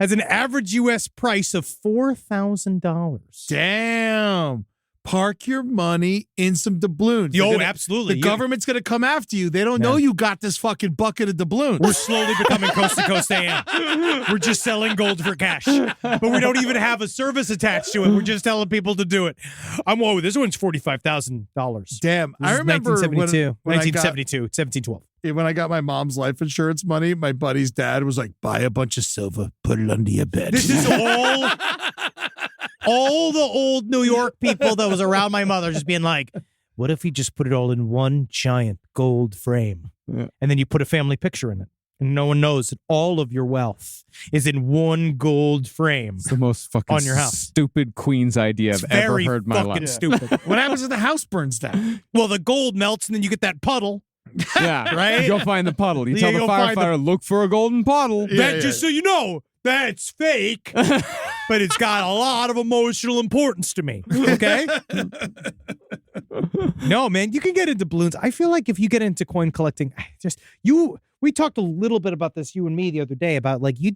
has an average U.S. price of $4,000. Damn. Park your money in some doubloons. Absolutely. The government's going to come after you. They don't know you got this fucking bucket of doubloons. We're slowly becoming Coast to Coast AM. We're just selling gold for cash. But we don't even have a service attached to it. We're just telling people to do it. This one's $45,000. Damn. This I is remember 1972. when 1972. 1712. When I got my mom's life insurance money, my buddy's dad was like, buy a bunch of silver, put it under your bed. This is all the old New York people that was around my mother just being like, what if we just put it all in one giant gold frame? Yeah. And then you put a family picture in it. And no one knows that all of your wealth is in one gold frame. It's the most fucking on your house. Stupid Queen's idea I've ever heard in my life. Stupid. What happens if the house burns down? Well, the gold melts and then you get that puddle. Yeah, Right? You go find the puddle. You Yeah, tell the you'll find firefighter, look for a golden puddle. Just so you know, that's fake. But it's got a lot of emotional importance to me. Okay? No, man, you can get into balloons. I feel like if you get into coin collecting, we talked a little bit about this, you and me, the other day, about like you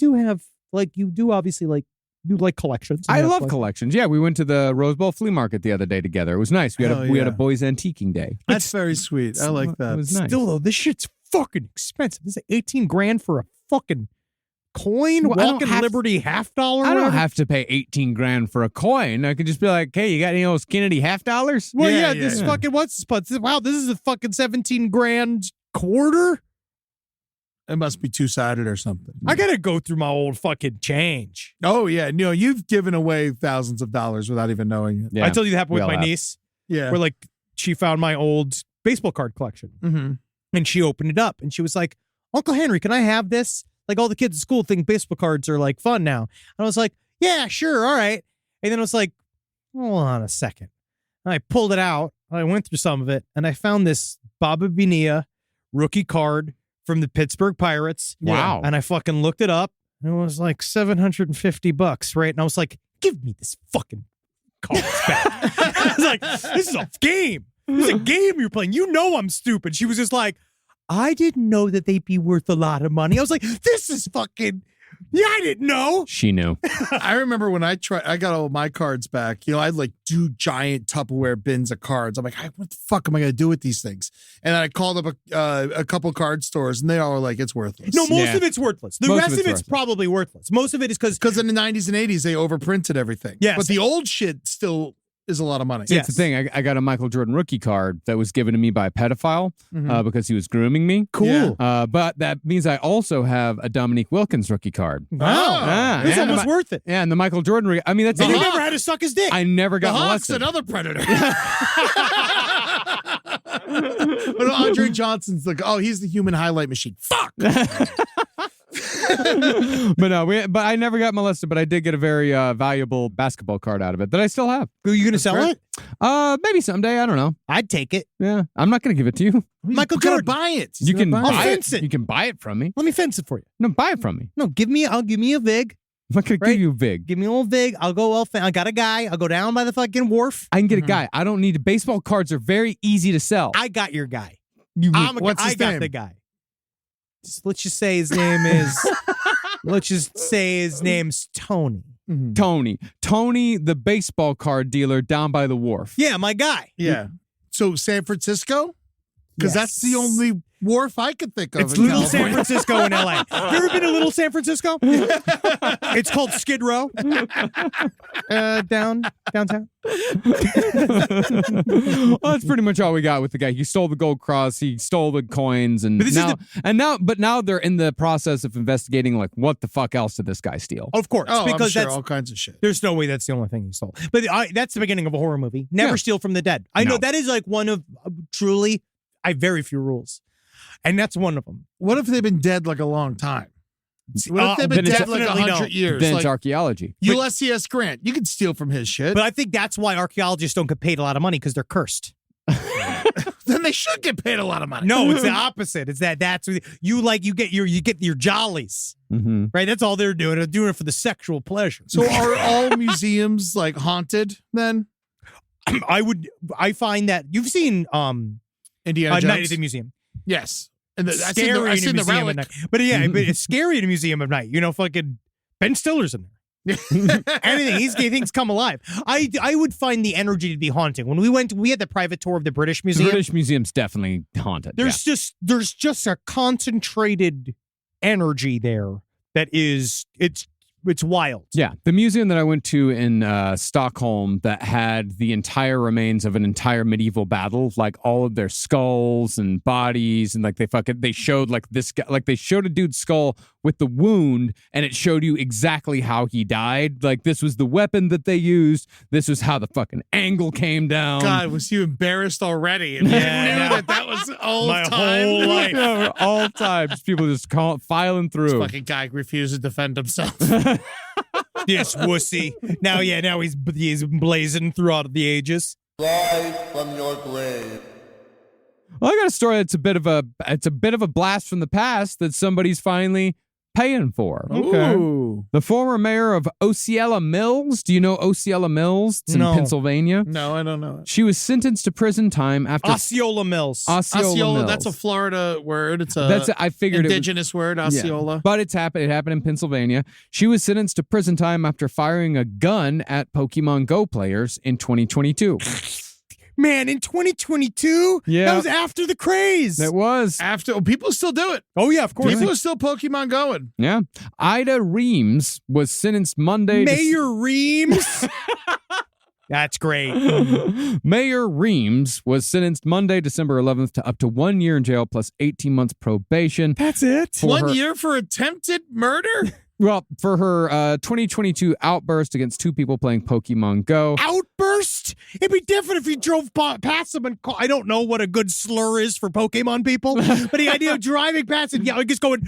like collections. I love collections. Yeah, we went to the Rose Bowl flea market the other day together. It was nice. We had a boys antiquing day. That's very sweet. I like that. It was nice. Still though, this shit's fucking expensive. This is $18,000 for a fucking coin. Well, I don't Walking have- Liberty $50. I don't have to pay $18,000 for a coin. I could just be like, hey, you got any of those Kennedy $50? Well, Yeah, this yeah. fucking what's this? But wow, this is a fucking $17,000 quarter. It must be two-sided or something. I gotta go through my old fucking change. Oh, yeah. No, you've given away thousands of dollars without even knowing it. Yeah, I told you that happened we with all my have. niece, Yeah. where like she found my old baseball card collection. Mm-hmm. And she opened it up and she was like, Uncle Henry, can I have this? Like all the kids at school think baseball cards are like fun now. And I was like, yeah, sure. All right. And then I was like, hold on a second. And I pulled it out. I went through some of it and I found this Bobby Bonilla rookie card from the Pittsburgh Pirates. Wow. And I fucking looked it up. And it was like $750, right? And I was like, give me this fucking card back. I was like, this is a game. This is a game you're playing. You know I'm stupid. She was just like, I didn't know that they'd be worth a lot of money. I was like, this is fucking, yeah, I didn't know. She knew. I remember when I got all my cards back, I had like 2 giant Tupperware bins of cards. I'm like, what the fuck am I going to do with these things? And then I called up a couple card stores and they all were like, it's worthless. No, most of it's worthless. The Most rest of of it's it's probably worthless. Most of it is because in the 90s and 80s, they overprinted everything. Yes. But the old shit still is a lot of money. See, that's the thing. I got a Michael Jordan rookie card that was given to me by a pedophile because he was grooming me. cool. But that means I also have a Dominique Wilkins rookie card. Wow. It's and almost worth it. Yeah, and the Michael Jordan. I mean, that's And the you thing. never had to suck his dick. I never The got Hawk's molested. another predator. But Andre Johnson's like, he's the human highlight machine. Fuck. But I never got molested. But I did get a very valuable basketball card out of it that I still have. Are you going to sell great. it? Maybe someday. I don't know. I'd take it. Yeah, I'm not going to give it to you. Michael You gotta Jordan. buy it. You can I'll buy fence it. it. You can buy it from me. Let me fence it for you. No, buy it from me. No, give me a VIG. I'm not going to Right. give you a VIG. Give me an old VIG. I got a guy. I'll go down by the fucking wharf. I can get a guy. I don't need baseball cards are very easy to sell. I got your guy. What's his I got name? the guy. Let's just say his name is. Let's just say his name's Tony. Tony, the baseball card dealer down by the wharf. Yeah, my guy. Yeah. So San Francisco? Because Yes. that's the only wharf I could think of. It's in Little San California. Francisco in LA. You ever been to Little San Francisco? It's called Skid Row. Downtown. Well, that's pretty much all we got with the guy. He stole the gold cross. He stole the coins, and now they're in the process of investigating. Like, what the fuck else did this guy steal? Of course, Oh, because I'm sure, that's all kinds of shit. there's no way that's the only thing he stole. But that's the beginning of a horror movie. Never Yeah. steal from the dead. I know that is like one of truly. I have very few rules, and that's one of them. What if they've been dead like a long time? What if they've been then it's dead like definitely 100 no. years? Then Like it's archaeology. Ulysses Grant. You can steal from his shit. But I think that's why archaeologists don't get paid a lot of money because they're cursed. Then they should get paid a lot of money. No, it's the opposite. It's that's you get your jollies, Mm-hmm. right? That's all they're doing. They're doing it for the sexual pleasure. So are all museums like haunted then? I find that you've seen Indiana Night Jones? at the Museum. Yes. And Scary I've in a seen the museum relic. at night. But yeah, but it's scary in a museum at night. You know, fucking Ben Stiller's in there. Anything he thinks come alive. I would find the energy to be haunting. When we had the private tour of the British The Museum. British Museum's definitely haunted. There's just a concentrated energy there that is it's wild. Yeah, the museum that I went to in Stockholm that had the entire remains of an entire medieval battle, like all of their skulls and bodies, and like they showed like this guy, like they showed a dude's skull with the wound, and it showed you exactly how he died. Like this was the weapon that they used. This was how the fucking angle came down. God, was you embarrassed already? If you knew that was all My time. whole life. Yeah, all times people just filing This through. fucking guy refused to defend himself. This wussy. Now he's blazing throughout the ages. Live from your grave. Well, I got a story that's a bit of a blast from the past that somebody's finally paying for. Ooh. The former mayor of Osceola Mills. Do you know Osceola Mills? It's in No. Pennsylvania. No, I don't know. She was sentenced to prison time after Osceola Mills. Osceola Mills. That's a Florida word. It's a I figured indigenous word, Osceola. Yeah. But it happened in Pennsylvania. She was sentenced to prison time after firing a gun at Pokemon Go players in 2022. Man, in 2022? Yeah. That was after the craze. It was. People still do it. Oh, yeah, of course. People are still Pokemon going. Yeah. Ida Reams was sentenced Monday. Mayor Reams. That's great. Mayor Reams was sentenced Monday, December 11th to up to 1 year in jail plus 18 months probation. That's it? For 1 her- year for attempted murder? Well, for her 2022 outburst against two people playing Pokemon Go. Outburst? It'd be different if you drove past them and I don't know what a good slur is for Pokemon people, but the idea of driving past and just going,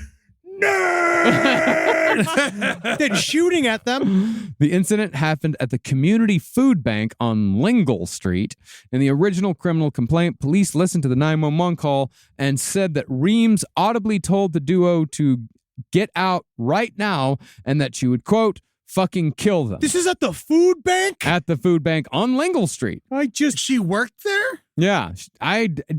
nerd! Then shooting at them. The incident happened at the Community Food Bank on Lingle Street. In the original criminal complaint, police listened to the 911 call and said that Reams audibly told the duo to get out right now and that she would, quote, fucking kill them. This is at the food bank? At the food bank on Lingle Street. She worked there? Yeah,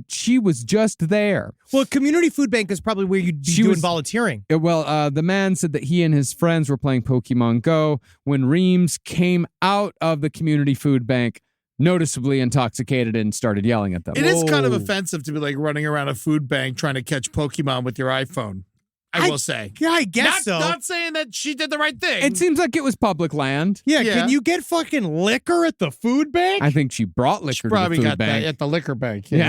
she was just there. Well, community food bank is probably where you'd be doing volunteering. Well, the man said that he and his friends were playing Pokemon Go when Reams came out of the community food bank noticeably intoxicated and started yelling at them. It is kind of offensive to be like running around a food bank trying to catch Pokemon with your iPhone. I will say. Yeah, I guess so. Not saying that she did the right thing. It seems like it was public land. Yeah, Yeah. can you get fucking liquor at the food bank? I think she brought liquor She to probably the food got bank. that at the liquor bank. Yeah.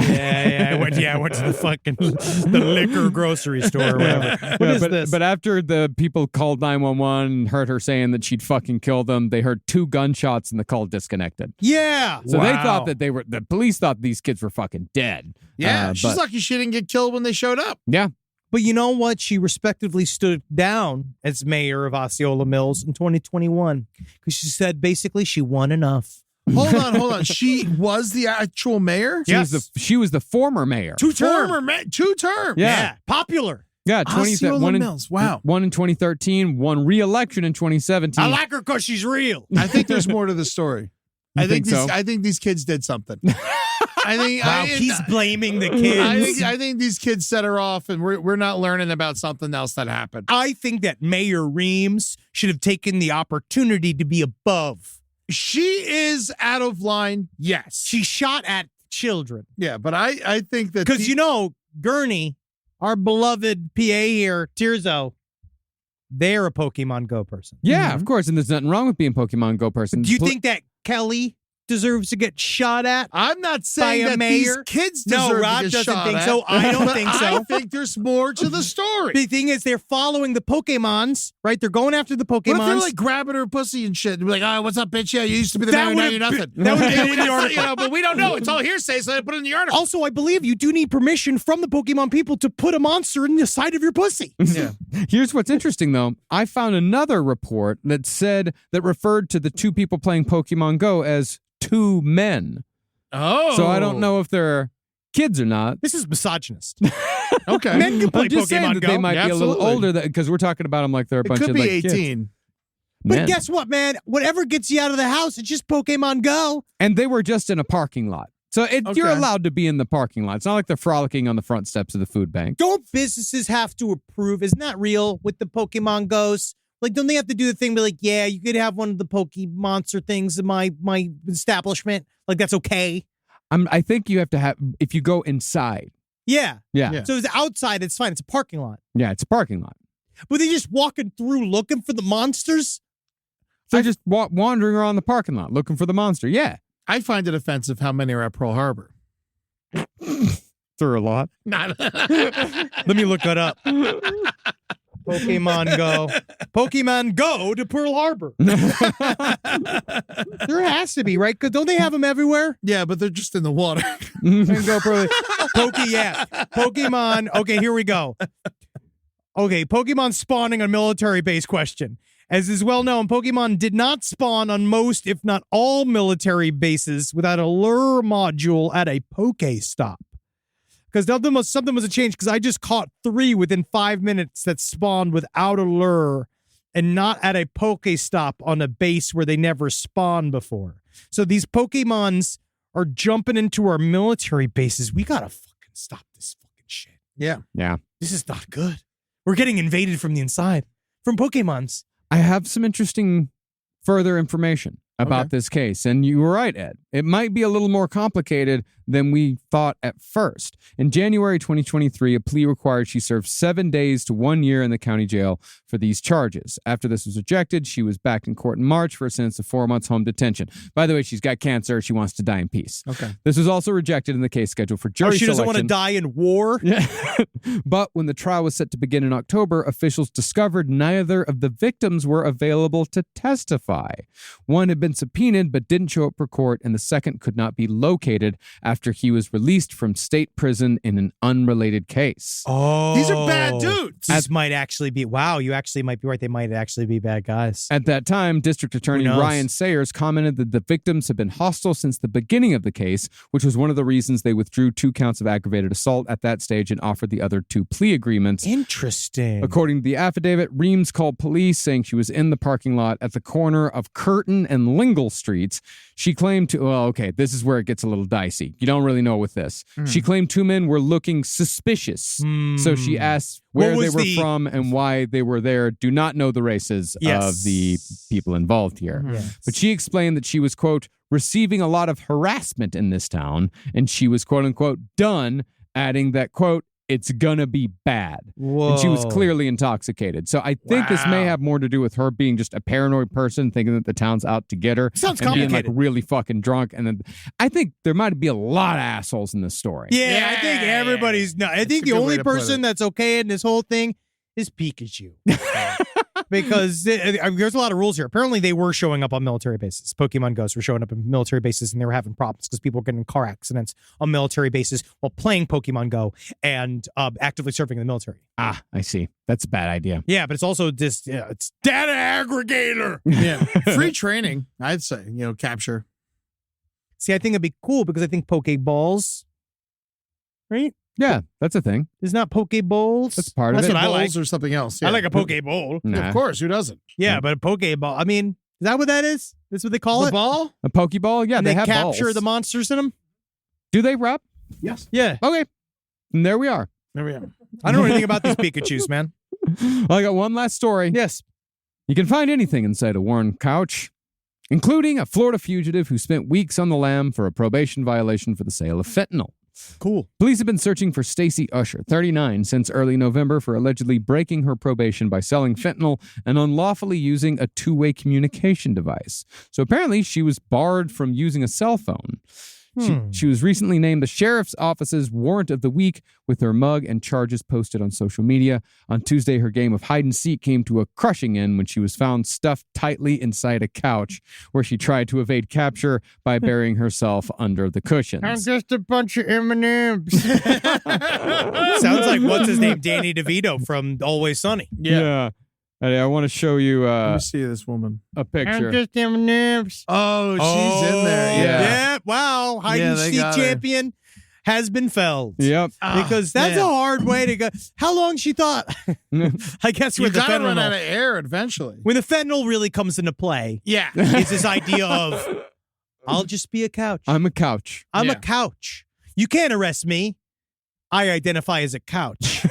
I went to the fucking the liquor grocery store or whatever. What is this? But after the people called 911 and heard her saying that she'd fucking kill them, they heard 2 gunshots and the call disconnected. Yeah. So they thought that the police thought these kids were fucking dead. Yeah, she's but- lucky she didn't get killed when they showed up. Yeah. But you know what? She respectively stood down as mayor of Osceola Mills in 2021 because she said basically she won enough. Hold on. She was the actual mayor? She was the former mayor. 2 terms. 2 terms. Yeah. Popular. Yeah, Osceola Mills. Wow. One in 2013, won re-election in 2017. I like her because she's real. I think there's more to the story. You think so? I think these kids did something. Wow, he's blaming the kids. I think these kids set her off, and we're not learning about something else that happened. I think that Mayor Reams should have taken the opportunity to be above. She is out of line. Yes, She shot at children yeah, but I think that because Gurney our beloved PA here, Tirzo, they're a Pokemon Go person. Yeah, of course. And there's nothing wrong with being a Pokemon Go person. Do you think that Kelly deserves to get shot at? I'm not saying By a that mayor? these kids No, deserve Rob to get doesn't shot think at, so. I don't but think so. I think there's more to the story. The thing is, they're following the Pokemons, right? They're going after the Pokemons. What if they're like grabbing her pussy and shit and be like, oh, what's up, bitch? Yeah, you used to be the That man, now would've you're nothing. been- that would've been in the You article. know, but we don't know. It's all hearsay, so they put it in the article. Also, I believe you do need permission from the Pokemon people to put a monster in the side of your pussy. Yeah. Here's what's interesting, though. I found another report that referred to the two people playing Pokemon Go as two men. Oh. So I don't know if they're kids or not. This is misogynist. Okay. Men can play I'm just saying Pokemon that Go. they might Yeah, be a little absolutely. older because we're talking about them like they're a It bunch could of be like 18. kids. But Men. guess what, man? Whatever gets you out of the house, it's just Pokemon Go. And they were just in a parking lot. So you're Okay. allowed to be in the parking lot. It's not like they're frolicking on the front steps of the food bank. Don't businesses have to approve? Isn't that real with the Pokemon Goes? Like, don't they have to do the thing? Be like, yeah, you could have one of the Pokemonster things in my establishment. Like, that's okay. I think you have to have, if you go inside. Yeah. Yeah. Yeah. So it's outside. It's fine. It's a parking lot. Yeah, it's a parking lot. But they just walking through looking for the monsters. So they're just wandering around the parking lot looking for the monster. Yeah. I find it offensive how many are at Pearl Harbor. There are a lot. Not. Let me look that up. Pokemon Go. Pokemon Go to Pearl Harbor. There has to be, right? Because don't they have them everywhere? Yeah, but they're just in the water. And go Pearl. Yeah. Pokemon. Okay, here we go. Okay, Pokemon spawning on military base question. As is well known, Pokemon did not spawn on most, if not all, military bases without a lure module at a Pokestop. Because something was a change, because I just caught 3 within 5 minutes that spawned without a lure and not at a Pokestop on a base where they never spawned before. So these Pokemons are jumping into our military bases. We gotta fucking stop this fucking shit. Yeah. Yeah. This is not good. We're getting invaded from the inside. From Pokemons. I have some interesting further information about this case. And you were right, Ed. It might be a little more complicated than we thought at first. In January 2023, a plea required she serve 7 days to 1 year in the county jail for these charges. After this was rejected, she was back in court in March for a sentence of 4 months home detention. By the way, she's got cancer. She wants to die in peace. Okay. This was also rejected in the case scheduled for jury She doesn't want to selection. die in war. Yeah. But when the trial was set to begin in October, officials discovered neither of the victims were available to testify. One had been subpoenaed but didn't show up for court, and the second could not be located after he was released from state prison in an unrelated case. Oh. These are bad dudes. This might actually be, wow, you actually might be right. They might actually be bad guys. At that time, District Attorney knows? Ryan Sayers commented that the victims had been hostile since the beginning of the case, which was one of the reasons they withdrew 2 counts of aggravated assault at that stage and offered the other 2 plea agreements. Interesting. According to the affidavit, Reams called police saying she was in the parking lot at the corner of Curtin and Lingle Streets. She claimed this is where it gets a little dicey. You don't really know with this. She claimed 2 men were looking suspicious. So she asked where they were from and why they were there. Do not know the races of the people involved here. Yes. But she explained that she was, quote, receiving a lot of harassment in this town, and she was, quote unquote, done, adding that, quote, it's gonna be bad. Whoa. And she was clearly intoxicated. So I think this may have more to do with her being just a paranoid person, thinking that the town's out to get her. Sounds and being like complicated. really fucking drunk. And then I think there might be a lot of assholes in this story. Yeah, I think everybody's. No, I think a the good way only to put person it. that's okay in this whole thing is Pikachu. Because there's a lot of rules here. Apparently, they were showing up on military bases. Pokemon Ghosts were showing up in military bases, and they were having problems because people were getting in car accidents on military bases while playing Pokemon Go and actively serving in the military. Ah, I see. That's a bad idea. Yeah, but it's also just it's data aggregator. Yeah. Free training, I'd say, capture. See, I think it'd be cool because I think Pokeballs, right? Yeah, that's a thing. Is not Pokeballs. That's part of That's it. what I like. Bowls or something else. I Yeah. like a Pokeball. Nah. Of course, who doesn't? Yeah, but a Pokeball. I mean, is that what that is? That's what they call The it. ball? A Pokeball? Yeah, And they they have capture balls. the monsters in them. Do they, Rob? Yes. Yeah, Okay. And there we are. There we are. I don't know anything about these Pikachu's, man. I got one last story. Yes. You can find anything inside a worn couch, including a Florida fugitive who spent weeks on the lam for a probation violation for the sale of fentanyl. Cool. Police have been searching for Stacy Usher, 39, since early November for allegedly breaking her probation by selling fentanyl and unlawfully using a two-way communication device. So apparently she was barred from using a cell phone. She was recently named the sheriff's office's warrant of the week with her mug and charges posted on social media. On Tuesday, her game of hide and seek came to a crushing end when she was found stuffed tightly inside a couch where she tried to evade capture by burying herself under the cushions. I'm just a bunch of M&Ms. Sounds like what's his name, Danny DeVito from Always Sunny. Yeah. I want to show you Let me see this woman. a picture. I'm just M&Ms. Oh, she's in there. Yeah. Wow. Hide and they seek got her. champion has been felled. Yep. Because that's man. a hard way to go. How long she thought? I guess You with the gotta run fentanyl. out of air eventually. When the fentanyl really comes into play, Yeah. it's this idea of, I'll just be a couch. I'm a couch. I'm a Yeah. couch. You can't arrest me. I identify as a couch.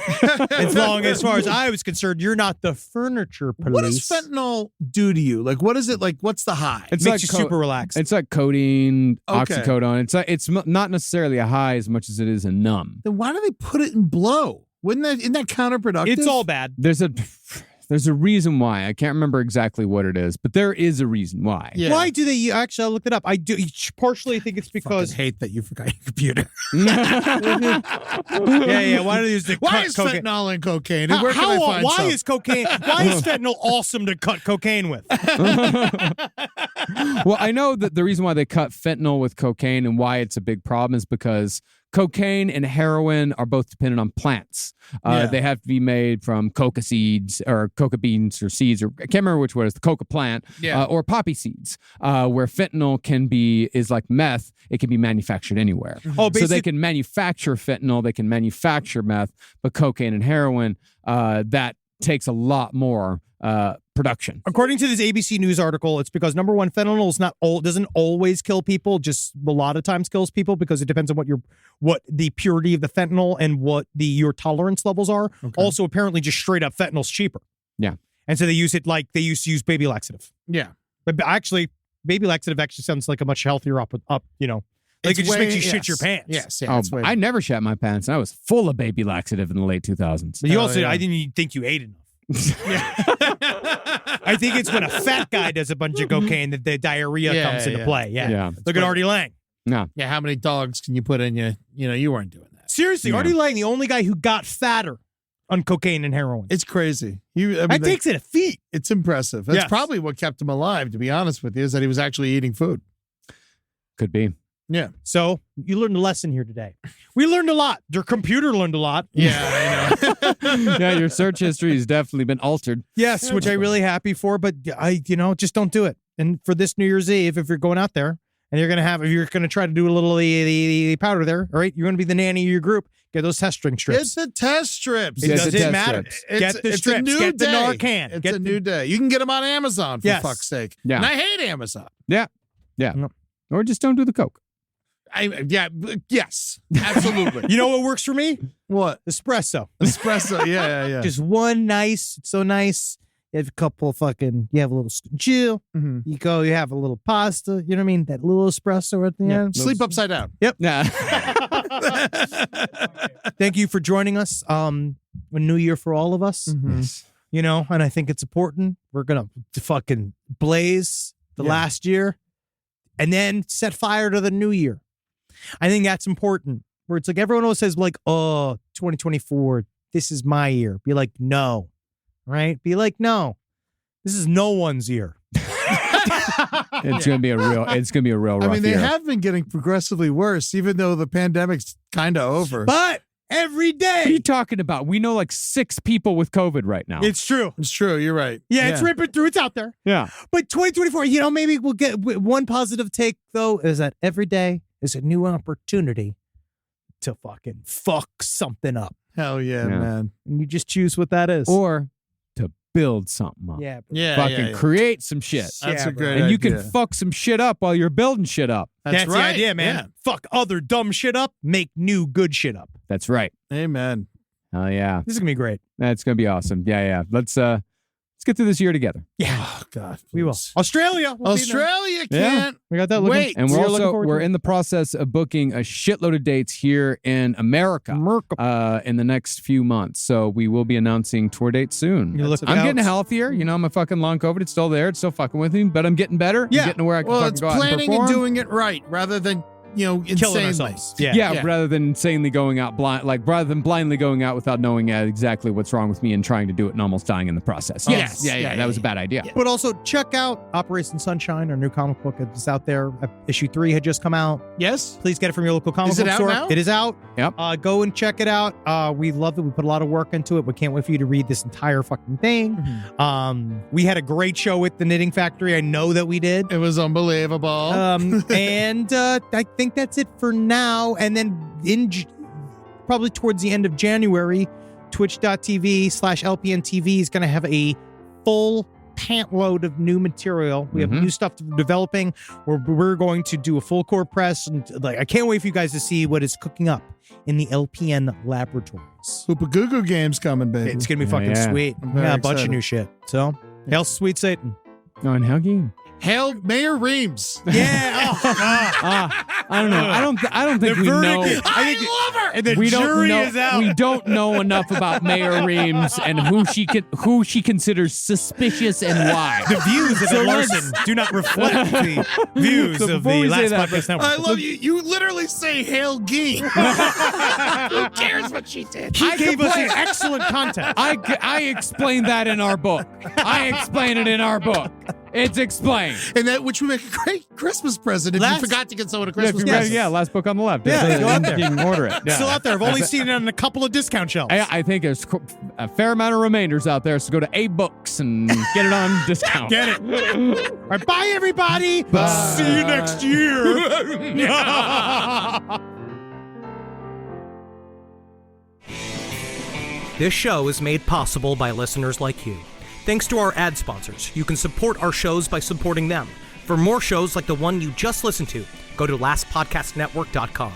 as far as I was concerned, you're not the furniture police. What does fentanyl do to you? Like, what is it like? What's the high? It's Makes like you super relaxed. It's like codeine, Okay. oxycodone. It's not necessarily a high as much as it is a numb. Then why do they put it in blow? Isn't that counterproductive? It's all bad. There's a reason why. I can't remember exactly what it is, but there is a reason why. Yeah. Why do they actually? I looked it up. I do partially think it's because hate that you forgot your computer. yeah. Why do they use the Why cut is cocaine? fentanyl in cocaine? And where can I find why some? is cocaine? Why is fentanyl awesome to cut cocaine with? Well, I know that the reason why they cut fentanyl with cocaine and why it's a big problem is because cocaine and heroin are both dependent on plants. Yeah. They have to be made from coca seeds or coca beans or seeds, or I can't remember which one is the coca plant, Yeah. or poppy seeds, where fentanyl is like meth. It can be manufactured anywhere. Oh, So they basically, can manufacture fentanyl, they can manufacture meth, but cocaine and heroin, that takes a lot more production. according to this ABC News article, it's because number one, fentanyl is doesn't always kill people, just a lot of times kills people because it depends on what the purity of the fentanyl and what your tolerance levels are. Also, apparently, just straight up fentanyl's cheaper. Yeah. And so they use it like they used to use baby laxative. Yeah. But actually, baby laxative actually sounds like a much healthier up. Like It's it just makes you way- shit your yes. pants. Yes. Yeah. Oh, it's way- I never shat my pants, and I was full of baby laxative in the late 2000s. But you Oh, also, yeah. I didn't even think you ate enough. I think it's when a fat guy does a bunch of cocaine that the diarrhea Yeah, comes into yeah. play. Yeah. Yeah. Look at Artie Lang. No. Yeah. How many dogs can you put in you? You know, you weren't doing that. Seriously, Yeah. Artie Lang, the only guy who got fatter on cocaine and heroin. It's crazy. That takes it a feat. It's impressive. That's Yes. probably what kept him alive, to be honest with you, is that he was actually eating food. Could be. Yeah. So you learned a lesson here today. We learned a lot. Your computer learned a lot. Yeah, I know. Yeah, your search history has definitely been altered. Yes, which I'm really happy for, but just don't do it. And for this New Year's Eve, if you're going out there and if you're going to try to do a little the powder there, all right, you're going to be the nanny of your group. Get those test string strips. It's the test strips. It It Get the doesn't test matter. strips. Get the It's strips. a new Get the day. Narcan. It's Get a the- new day. You can get them on Amazon, for Yes. fuck's sake. Yeah. And I hate Amazon. Yeah. Or just don't do the coke. Yes, absolutely. You know what works for me? What? Espresso. Espresso. Yeah. Just one nice, it's so nice. You have a couple you have a little chill. Mhm. You have a little pasta. You know what I mean? That little espresso at the end. Sleep upside down. Yeah. Thank you for joining us. A new year for all of us. You know, and I think it's important. We're going to fucking blaze the last year and then set fire to the new year. I think that's important. Where it's like everyone always says, like, oh, 2024, this is my year. Be like, no. Right? Be like, no. This is no one's year. It's gonna be a real rough I mean, they year. have been getting progressively worse, even though the pandemic's kind of over. But every What are you day. talking about? We know like 6 people with COVID right now. It's true. It's true. You're right. Yeah, it's ripping through. It's out there. yeah. But 2024, maybe we'll get one positive take, though, is that every day is a new opportunity to fucking fuck something up. Hell yeah, Yeah. man. And you just choose what that is. Or to build something up. yeah. Yeah. Fucking create some shit. That's Yeah, a bro. great And idea. you can fuck some shit up while you're building shit up. That's right. the idea, man. Yeah. Fuck other dumb shit up, make new good shit up. That's right. Amen. Oh yeah. This is going to be great. That's gonna be awesome. Yeah. Let's Let's get through this year together. Yeah. Oh, God. We will. please. Australia. We'll be there. Australia Yeah. can't. We got that looking. Wait. And So you're looking forward to we're it? in the process of booking a shitload of dates here in America in the next few months. So we will be announcing tour dates soon. You look I'm out. getting healthier. You know, my fucking long COVID, it's still there. It's still fucking with me, but I'm getting better. Yeah. I'm getting to where I can Well, fucking it's go out and planning perform. and doing it right rather than, Killing insanely. ourselves. Yeah, rather than insanely going out blind, rather than blindly going out without knowing exactly what's wrong with me and trying to do it and almost dying in the process. Yes. Yeah, that was a bad idea. But also check out Operation Sunshine, our new comic book. It's out there. Issue 3 had just come out. Yes. Please get it from your local comic Is it book out store. now? It is out. Yep. Go and check it out. We love it. We put a lot of work into it. We can't wait for you to read this entire fucking thing. We had a great show with the Knitting Factory. I know that we did. It was unbelievable. And I think that's it for now. And then probably towards the end of January, twitch.tv/LPNTV is going to have a full pant load of new material. We have new stuff developing. We're going to do a full core press, and I can't wait for you guys to see what is cooking up in the LPN laboratories. Hoopa Goo Goo game's coming, baby. It's gonna be fucking sweet. I'm very Yeah, a bunch of excited. new shit. So, hail sweet Satan. Oh, and Helgi? Hail Mayor Reams. Yeah. I don't know. I don't think we know. I love her. And the We don't jury know. is out. We don't know enough about Mayor Reams and who she considers suspicious and why. The views of Ed Larson do not reflect the views So of before the we say Last that, Podcast Network. I love you. You literally say Hail Gee. Who cares what she did? He gave us an excellent content. I explained that in our book. I explain it in our book. It's explained. And that which would make a great Christmas present if you forgot to get someone a Christmas present. Yeah, last book on the left. Yeah, go out there. You can order it. Yeah. Still out there. I've only seen it on a couple of discount shelves. I think there's a fair amount of remainders out there, so go to A-Books and get it on discount. Get it. All right, bye, everybody. Bye. See you next year. This show is made possible by listeners like you. Thanks to our ad sponsors, you can support our shows by supporting them. For more shows like the one you just listened to, go to lastpodcastnetwork.com.